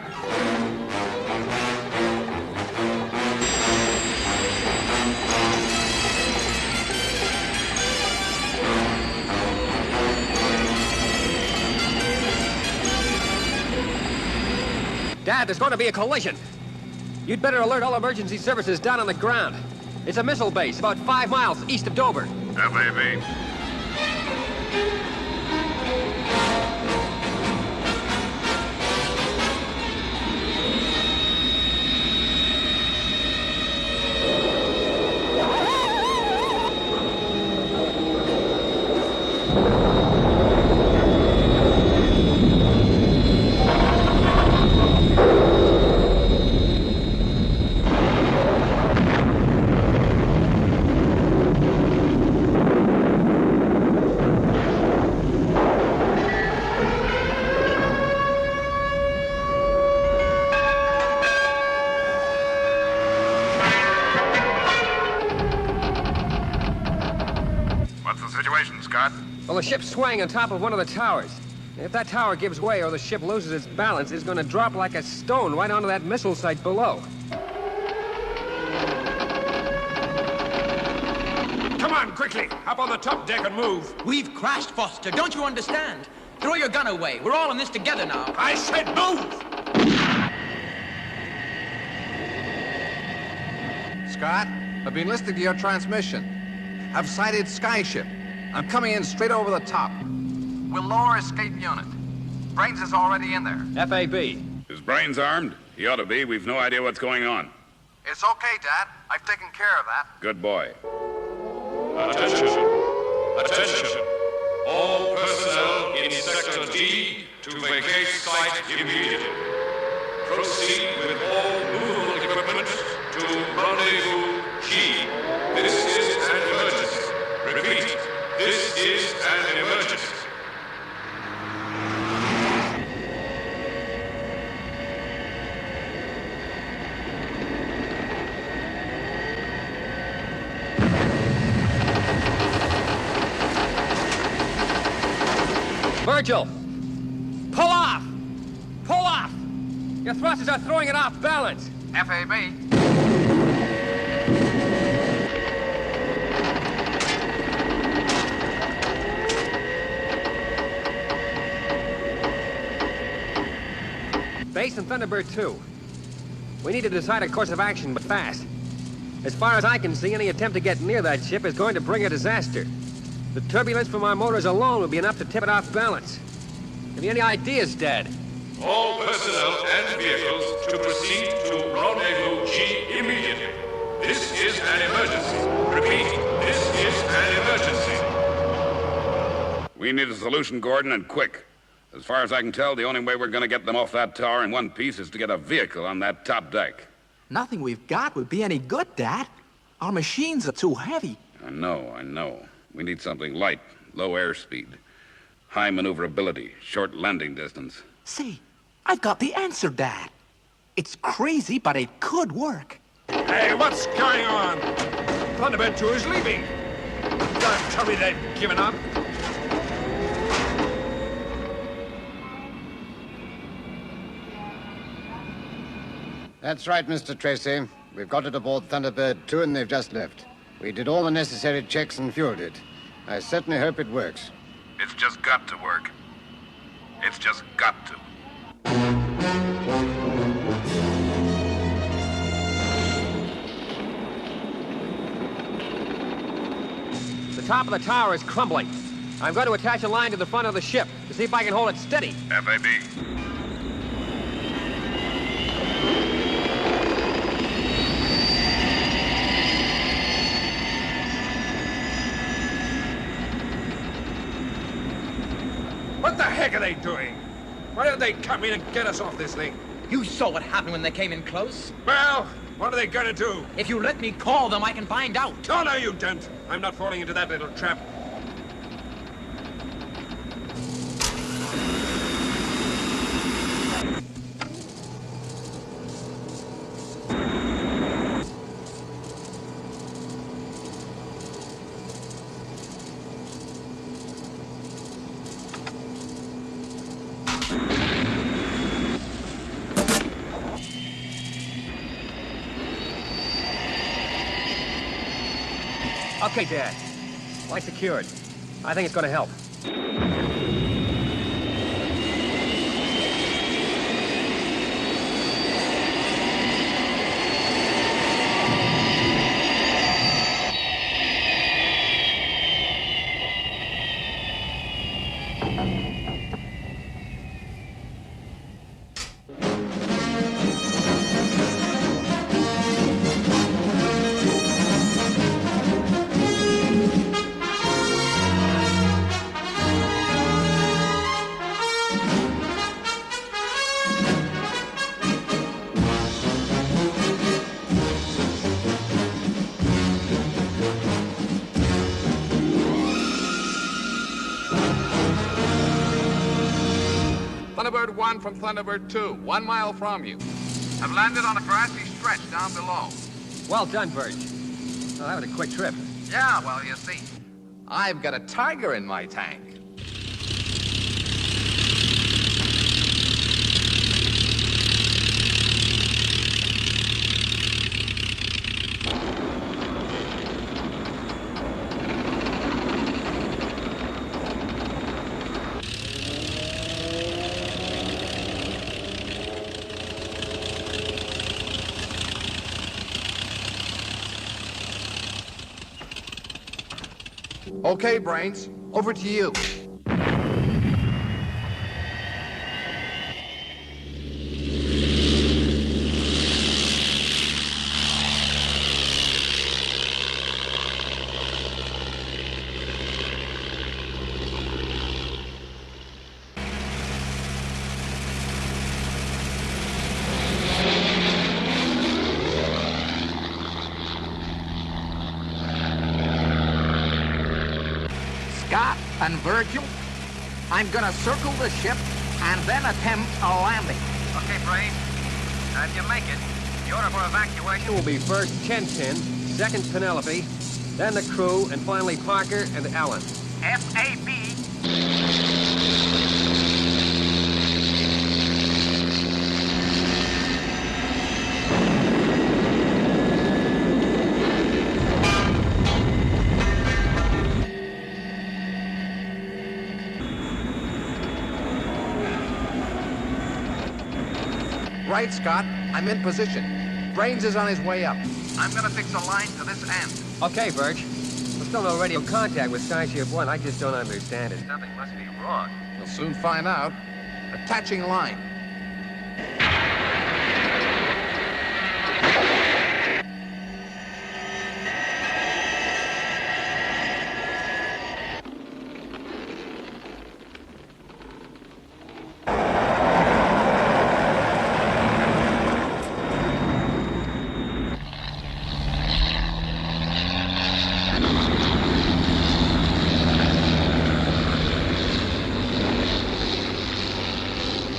Dad, there's going to be a collision. You'd better alert all emergency services down on the ground. It's a missile base about 5 miles east of Dover. FAB. Well, the ship's swaying on top of one of the towers. If that tower gives way or the ship loses its balance, it's going to drop like a stone right onto that missile site below. Come on, quickly! Up on the top deck and move! We've crashed, Foster. Don't you understand? Throw your gun away. We're all in this together now. I said move! Scott, I've been listening to your transmission. I've sighted Skyship. I'm coming in straight over the top. We'll lower escape unit. Brains is already in there. FAB. Is Brains armed? He ought to be. We've no idea what's going on. It's okay, Dad. I've taken care of that. Good boy. Attention. Attention. All personnel in Sector D to vacate site immediately. Proceed with all movable equipment to Rendezvous G. This is an emergency. Repeat, this is an emergency. Virgil! Pull off! Pull off! Your thrusters are throwing it off balance. FAB. Base and Thunderbird 2. We need to decide a course of action, but fast. As far as I can see, any attempt to get near that ship is going to bring a disaster. The turbulence from our motors alone would be enough to tip it off balance. Have you any ideas, Dad? All personnel and vehicles to proceed to Rendezvous G immediately. This is an emergency. Repeat, this is an emergency. We need a solution, Gordon, and quick. As far as I can tell, the only way we're going to get them off that tower in one piece is to get a vehicle on that top deck. Nothing we've got would be any good, Dad. Our machines are too heavy. I know. We need something light, low airspeed, high maneuverability, short landing distance. See, I've got the answer, Dad. It's crazy, but it could work. Hey, what's going on? Thunderbird 2 is leaving. Don't tell me they've given up. That's right, Mr. Tracy. We've got it aboard Thunderbird 2 and they've just left. We did all the necessary checks and fueled it. I certainly hope it works. It's just got to work. It's just got to. The top of the tower is crumbling. I'm going to attach a line to the front of the ship to see if I can hold it steady. FAB. What the heck are they doing? Why don't they come in and get us off this thing? You saw what happened when they came in close. Well, what are they going to do? If you let me call them, I can find out. Oh, no, you don't. I'm not falling into that little trap. Okay, Dad. Line secured. I think it's going to help. Thunderbird 1 from Thunderbird 2, 1 mile from you. Have landed on a grassy stretch down below. Well done, Birch. Oh, that was a quick trip. Yeah, well, you see. I've got a tiger in my tank. Okay, Brains, over to you. Scott and Virgil, I'm gonna circle the ship and then attempt a landing. Okay, Brain. If you make it, the order for evacuation will be first Chen-Chen, second Penelope, then the crew, and finally Parker and Ellen. FAB. right, Scott. I'm in position. Brains is on his way up. I'm gonna fix a line to this end. Okay, Birch. There's still no radio contact with Skyship 1. I just don't understand it. Something must be wrong. We'll soon find out. Attaching line.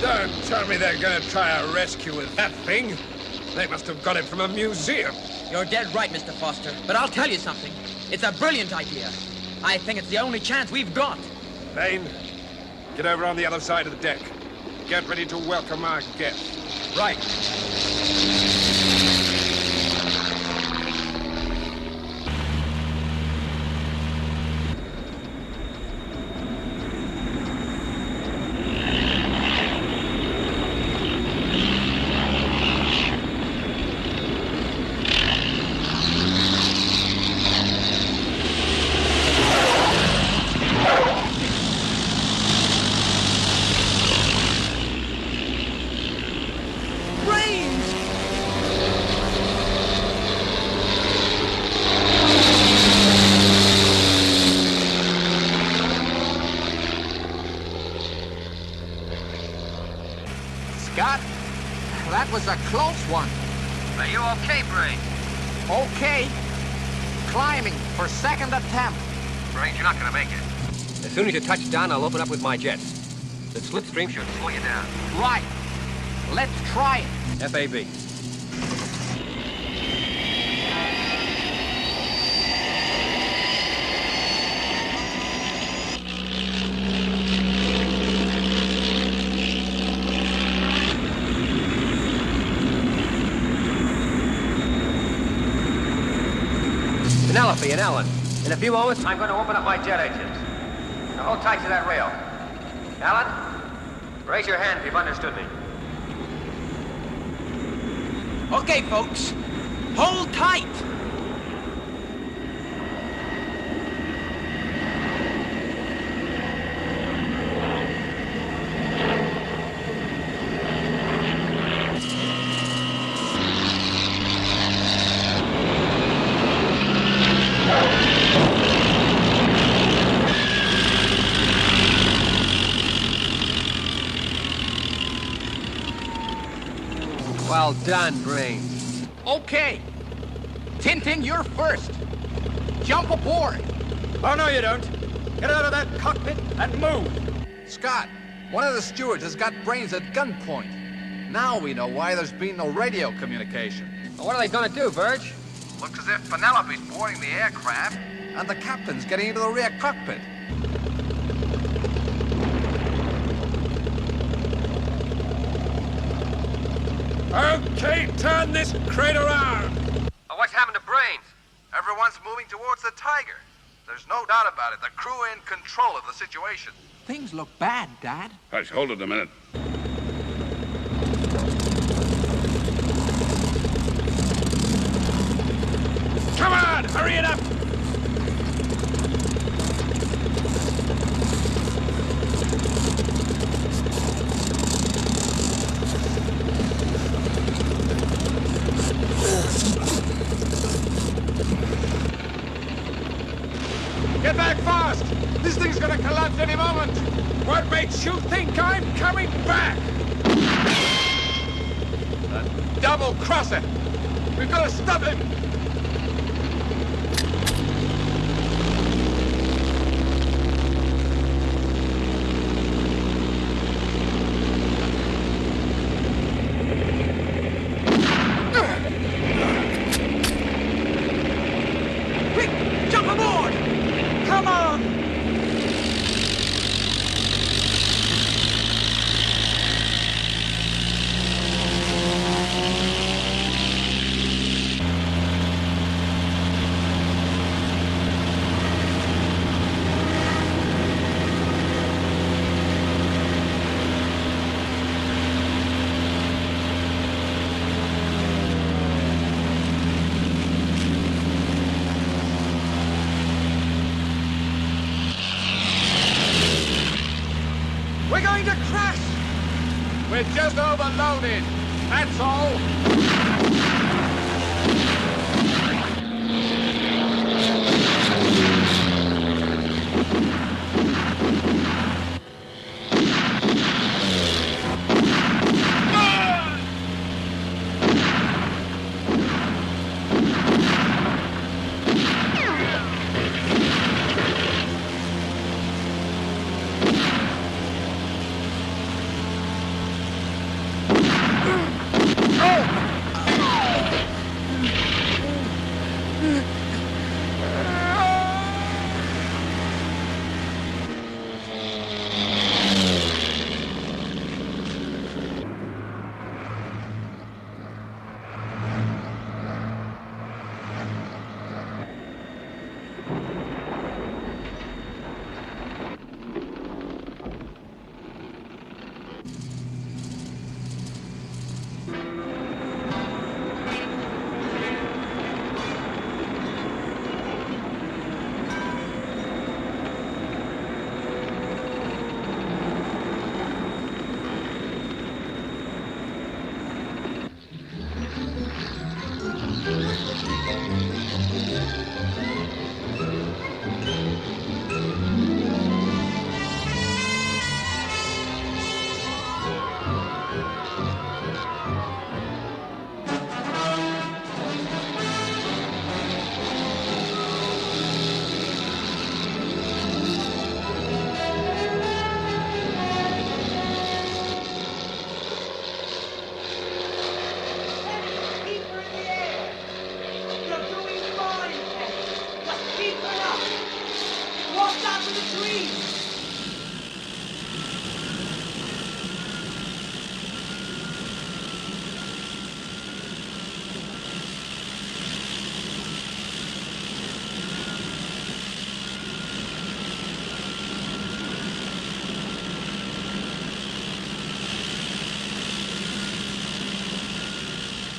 Don't tell me they're going to try a rescue with that thing. They must have got it from a museum. You're dead right, Mr. Foster. But I'll tell you something. It's a brilliant idea. I think it's the only chance we've got. Lane, get over on the other side of the deck. Get ready to welcome our guests. Right. Scott, that was a close one. Are you okay, Brains? Okay. Climbing for second attempt. Brains, you're not gonna make it. As soon as you touch down, I'll open up with my jets. The slipstream should slow you down. Right. Let's try it. FAB. Penelope and Ellen. In a few moments, I'm going to open up my jet engines. Now hold tight to that rail. Ellen, raise your hand if you've understood me. Okay, folks. Hold tight. Well done, Brains. Okay. Tintin, you're first. Jump aboard. Oh, no, you don't. Get out of that cockpit and move. Scott, one of the stewards has got Brains at gunpoint. Now we know why there's been no radio communication. Well, what are they going to do, Verge? Looks as if Penelope's boarding the aircraft. And the captain's getting into the rear cockpit. Okay, turn this crate around. Oh, what's happened to Brains? Everyone's moving towards the Tiger. There's no doubt about it. The crew in control of the situation. Things look bad, Dad. Hush, hold it a minute. Come on, hurry it up. Get back fast! This thing's gonna collapse any moment! What makes you think I'm coming back? A double crosser! We've got to stop him! Quick, jump aboard! Come on! We're going to crash! We're just overloaded. That's all.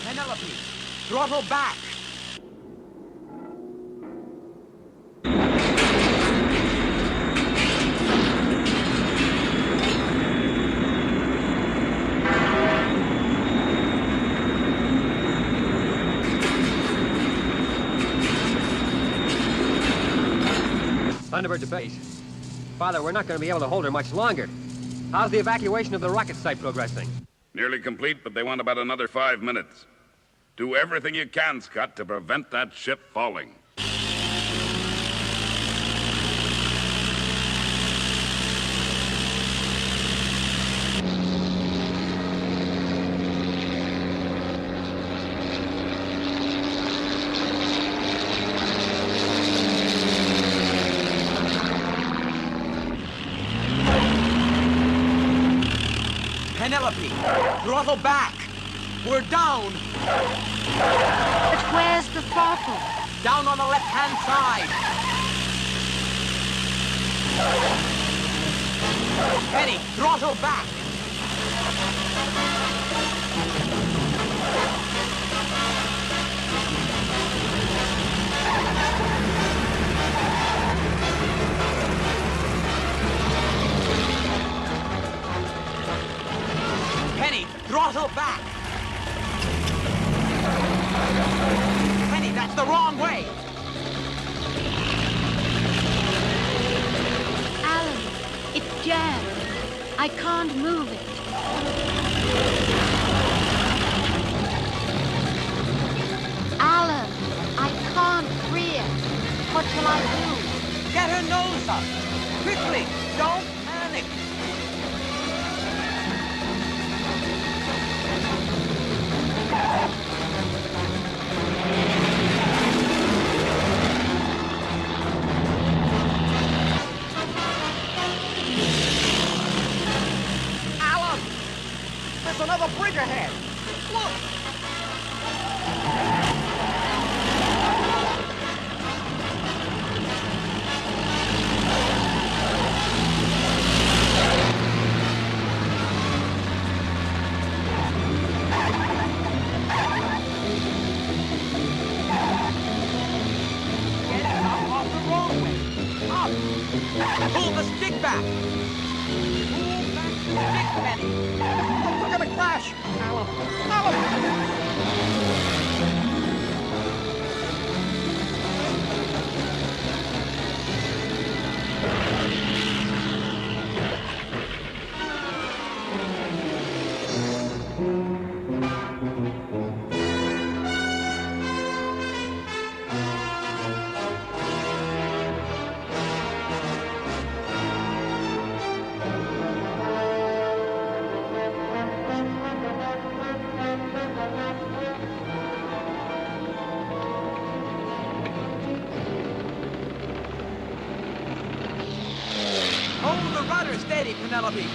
Penelope, throttle back. Thunderbirds at base. Father, we're not going to be able to hold her much longer. How's the evacuation of the rocket site progressing? Nearly complete, but they want about another 5 minutes. Do everything you can, Scott, to prevent that ship falling. Penelope, throttle back. We're down. But where's the throttle? Down on the left-hand side. Penny, throttle back. Penny, throttle back. Penny, that's the wrong way. Alan, it's jammed. I can't move it. Alan, I can't free it. What shall I do? Get her nose up. Quickly, don't panic. Alan! There's another bridge ahead! Look! Get up off the wrong way. Up. Pull the stick back. Pull back Stick, Penny! Look at the crash! Alan! Hold the rudder steady, Penelope.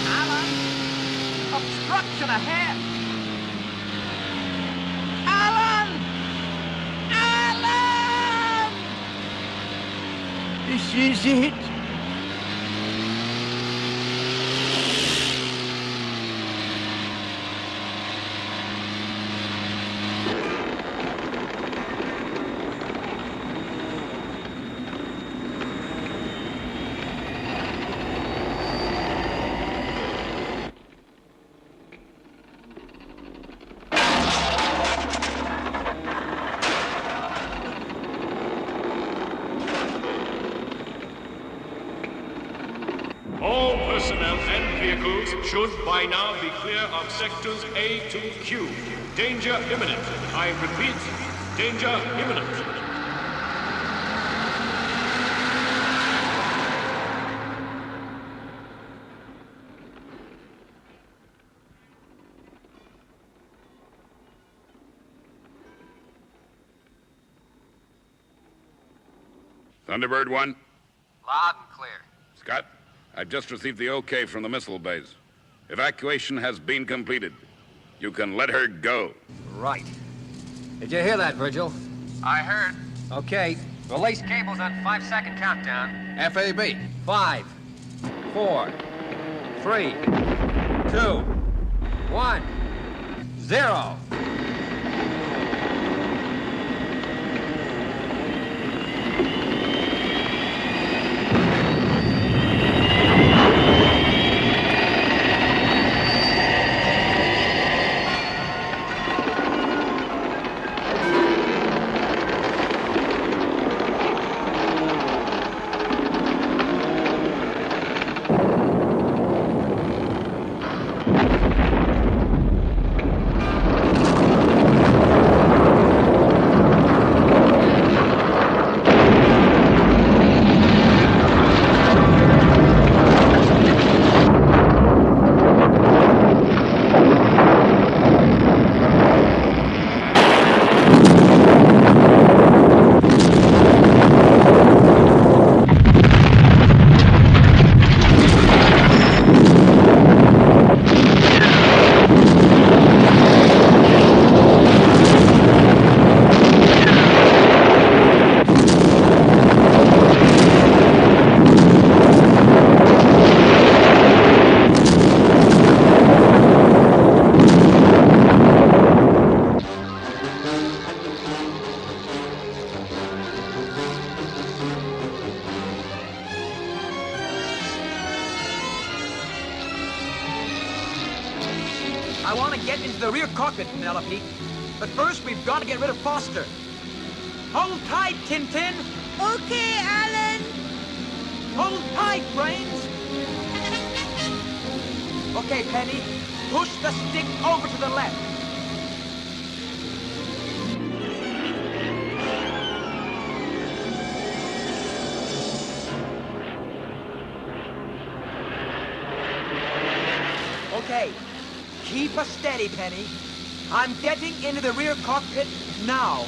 Alan! Obstruction ahead! Alan! Alan! This is it. All personnel and vehicles should by now be clear of sectors A to Q. Danger imminent. I repeat, danger imminent. Thunderbird 1? Loud and clear. Scott, I've just received the okay from the missile base. Evacuation has been completed. You can let her go. Right. Did you hear that, Virgil? I heard. Okay. Release cables on 5-second countdown. FAB. 5, 4, 3, 2, 1, 0. I want to get into the rear cockpit, Penelope. But first, we've got to get rid of Foster. Hold tight, Tintin. Okay, Alan. Hold tight, Brains. Okay, Penny. Push the stick over to the left. Okay. Keep us steady, Penny. I'm getting into the rear cockpit now.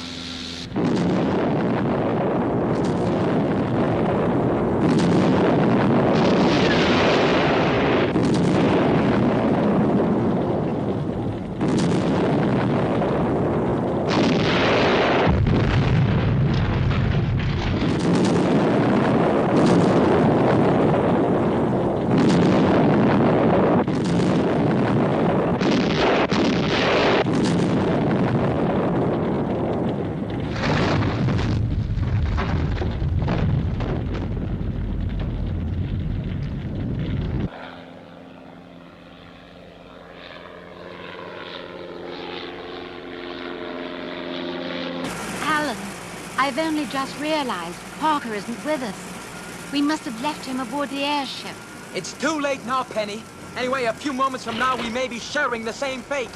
I've only just realized Parker isn't with us. We must have left him aboard the airship. It's too late now, Penny. Anyway, a few moments from now, we may be sharing the same fate.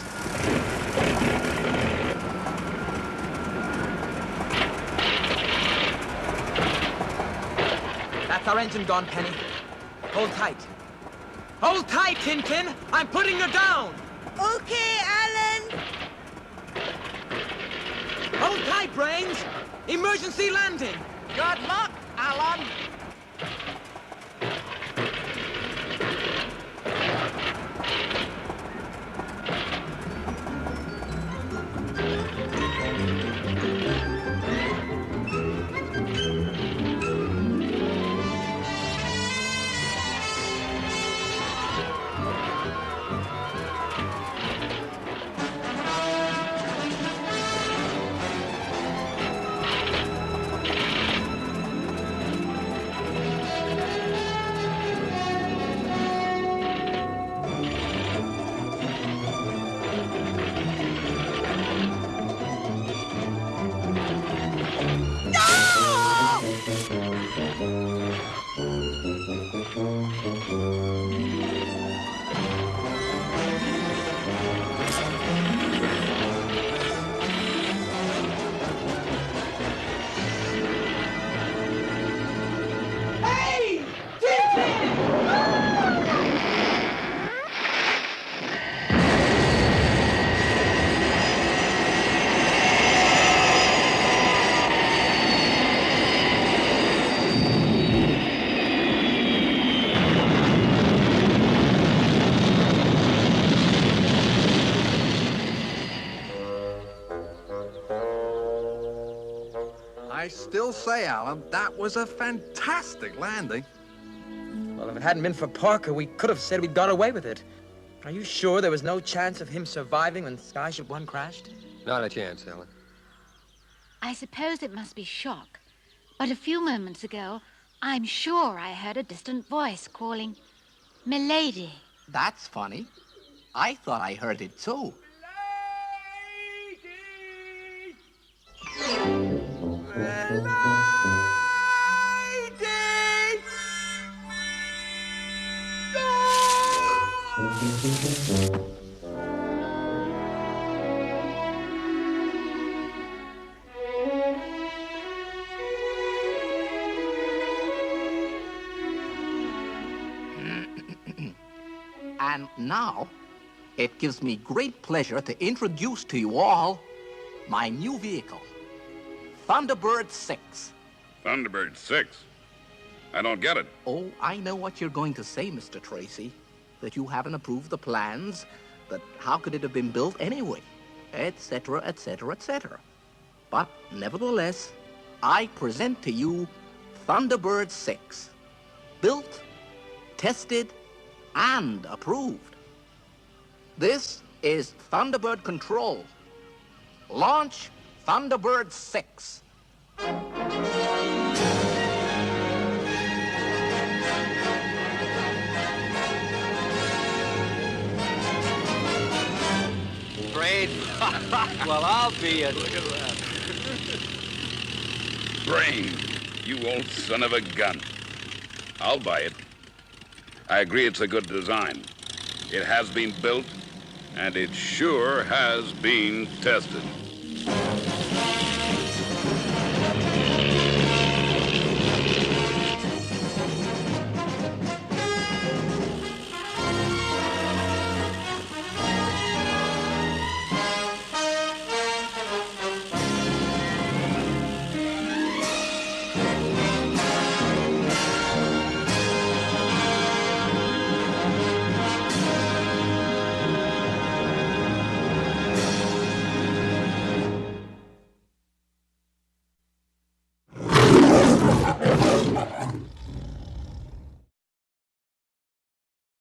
That's our engine gone, Penny. Hold tight. Hold tight, Tintin! I'm putting you down! Okay, Alan! Hold tight, Brains! Emergency landing! Good luck, Alan. I still say, Alan, that was a fantastic landing. Well, if it hadn't been for Parker, we could have said we'd got away with it. Are you sure there was no chance of him surviving when Skyship 1 crashed? Not a chance, Ellen. I suppose it must be shock. But a few moments ago, I'm sure I heard a distant voice calling, Milady. That's funny. I thought I heard it too. And now, it gives me great pleasure to introduce to you all my new vehicle, Thunderbird 6. Thunderbird 6? I don't get it. Oh, I know what you're going to say, Mr. Tracy. That you haven't approved the plans, that how could it have been built anyway, etc., etc., etc. But nevertheless, I present to you Thunderbird 6. Built, tested, and approved. This is Thunderbird Control. Launch Thunderbird 6. Great. Well, I'll be it. Look at that. Brain, you old son of a gun. I'll buy it. I agree it's a good design. It has been built, and it sure has been tested.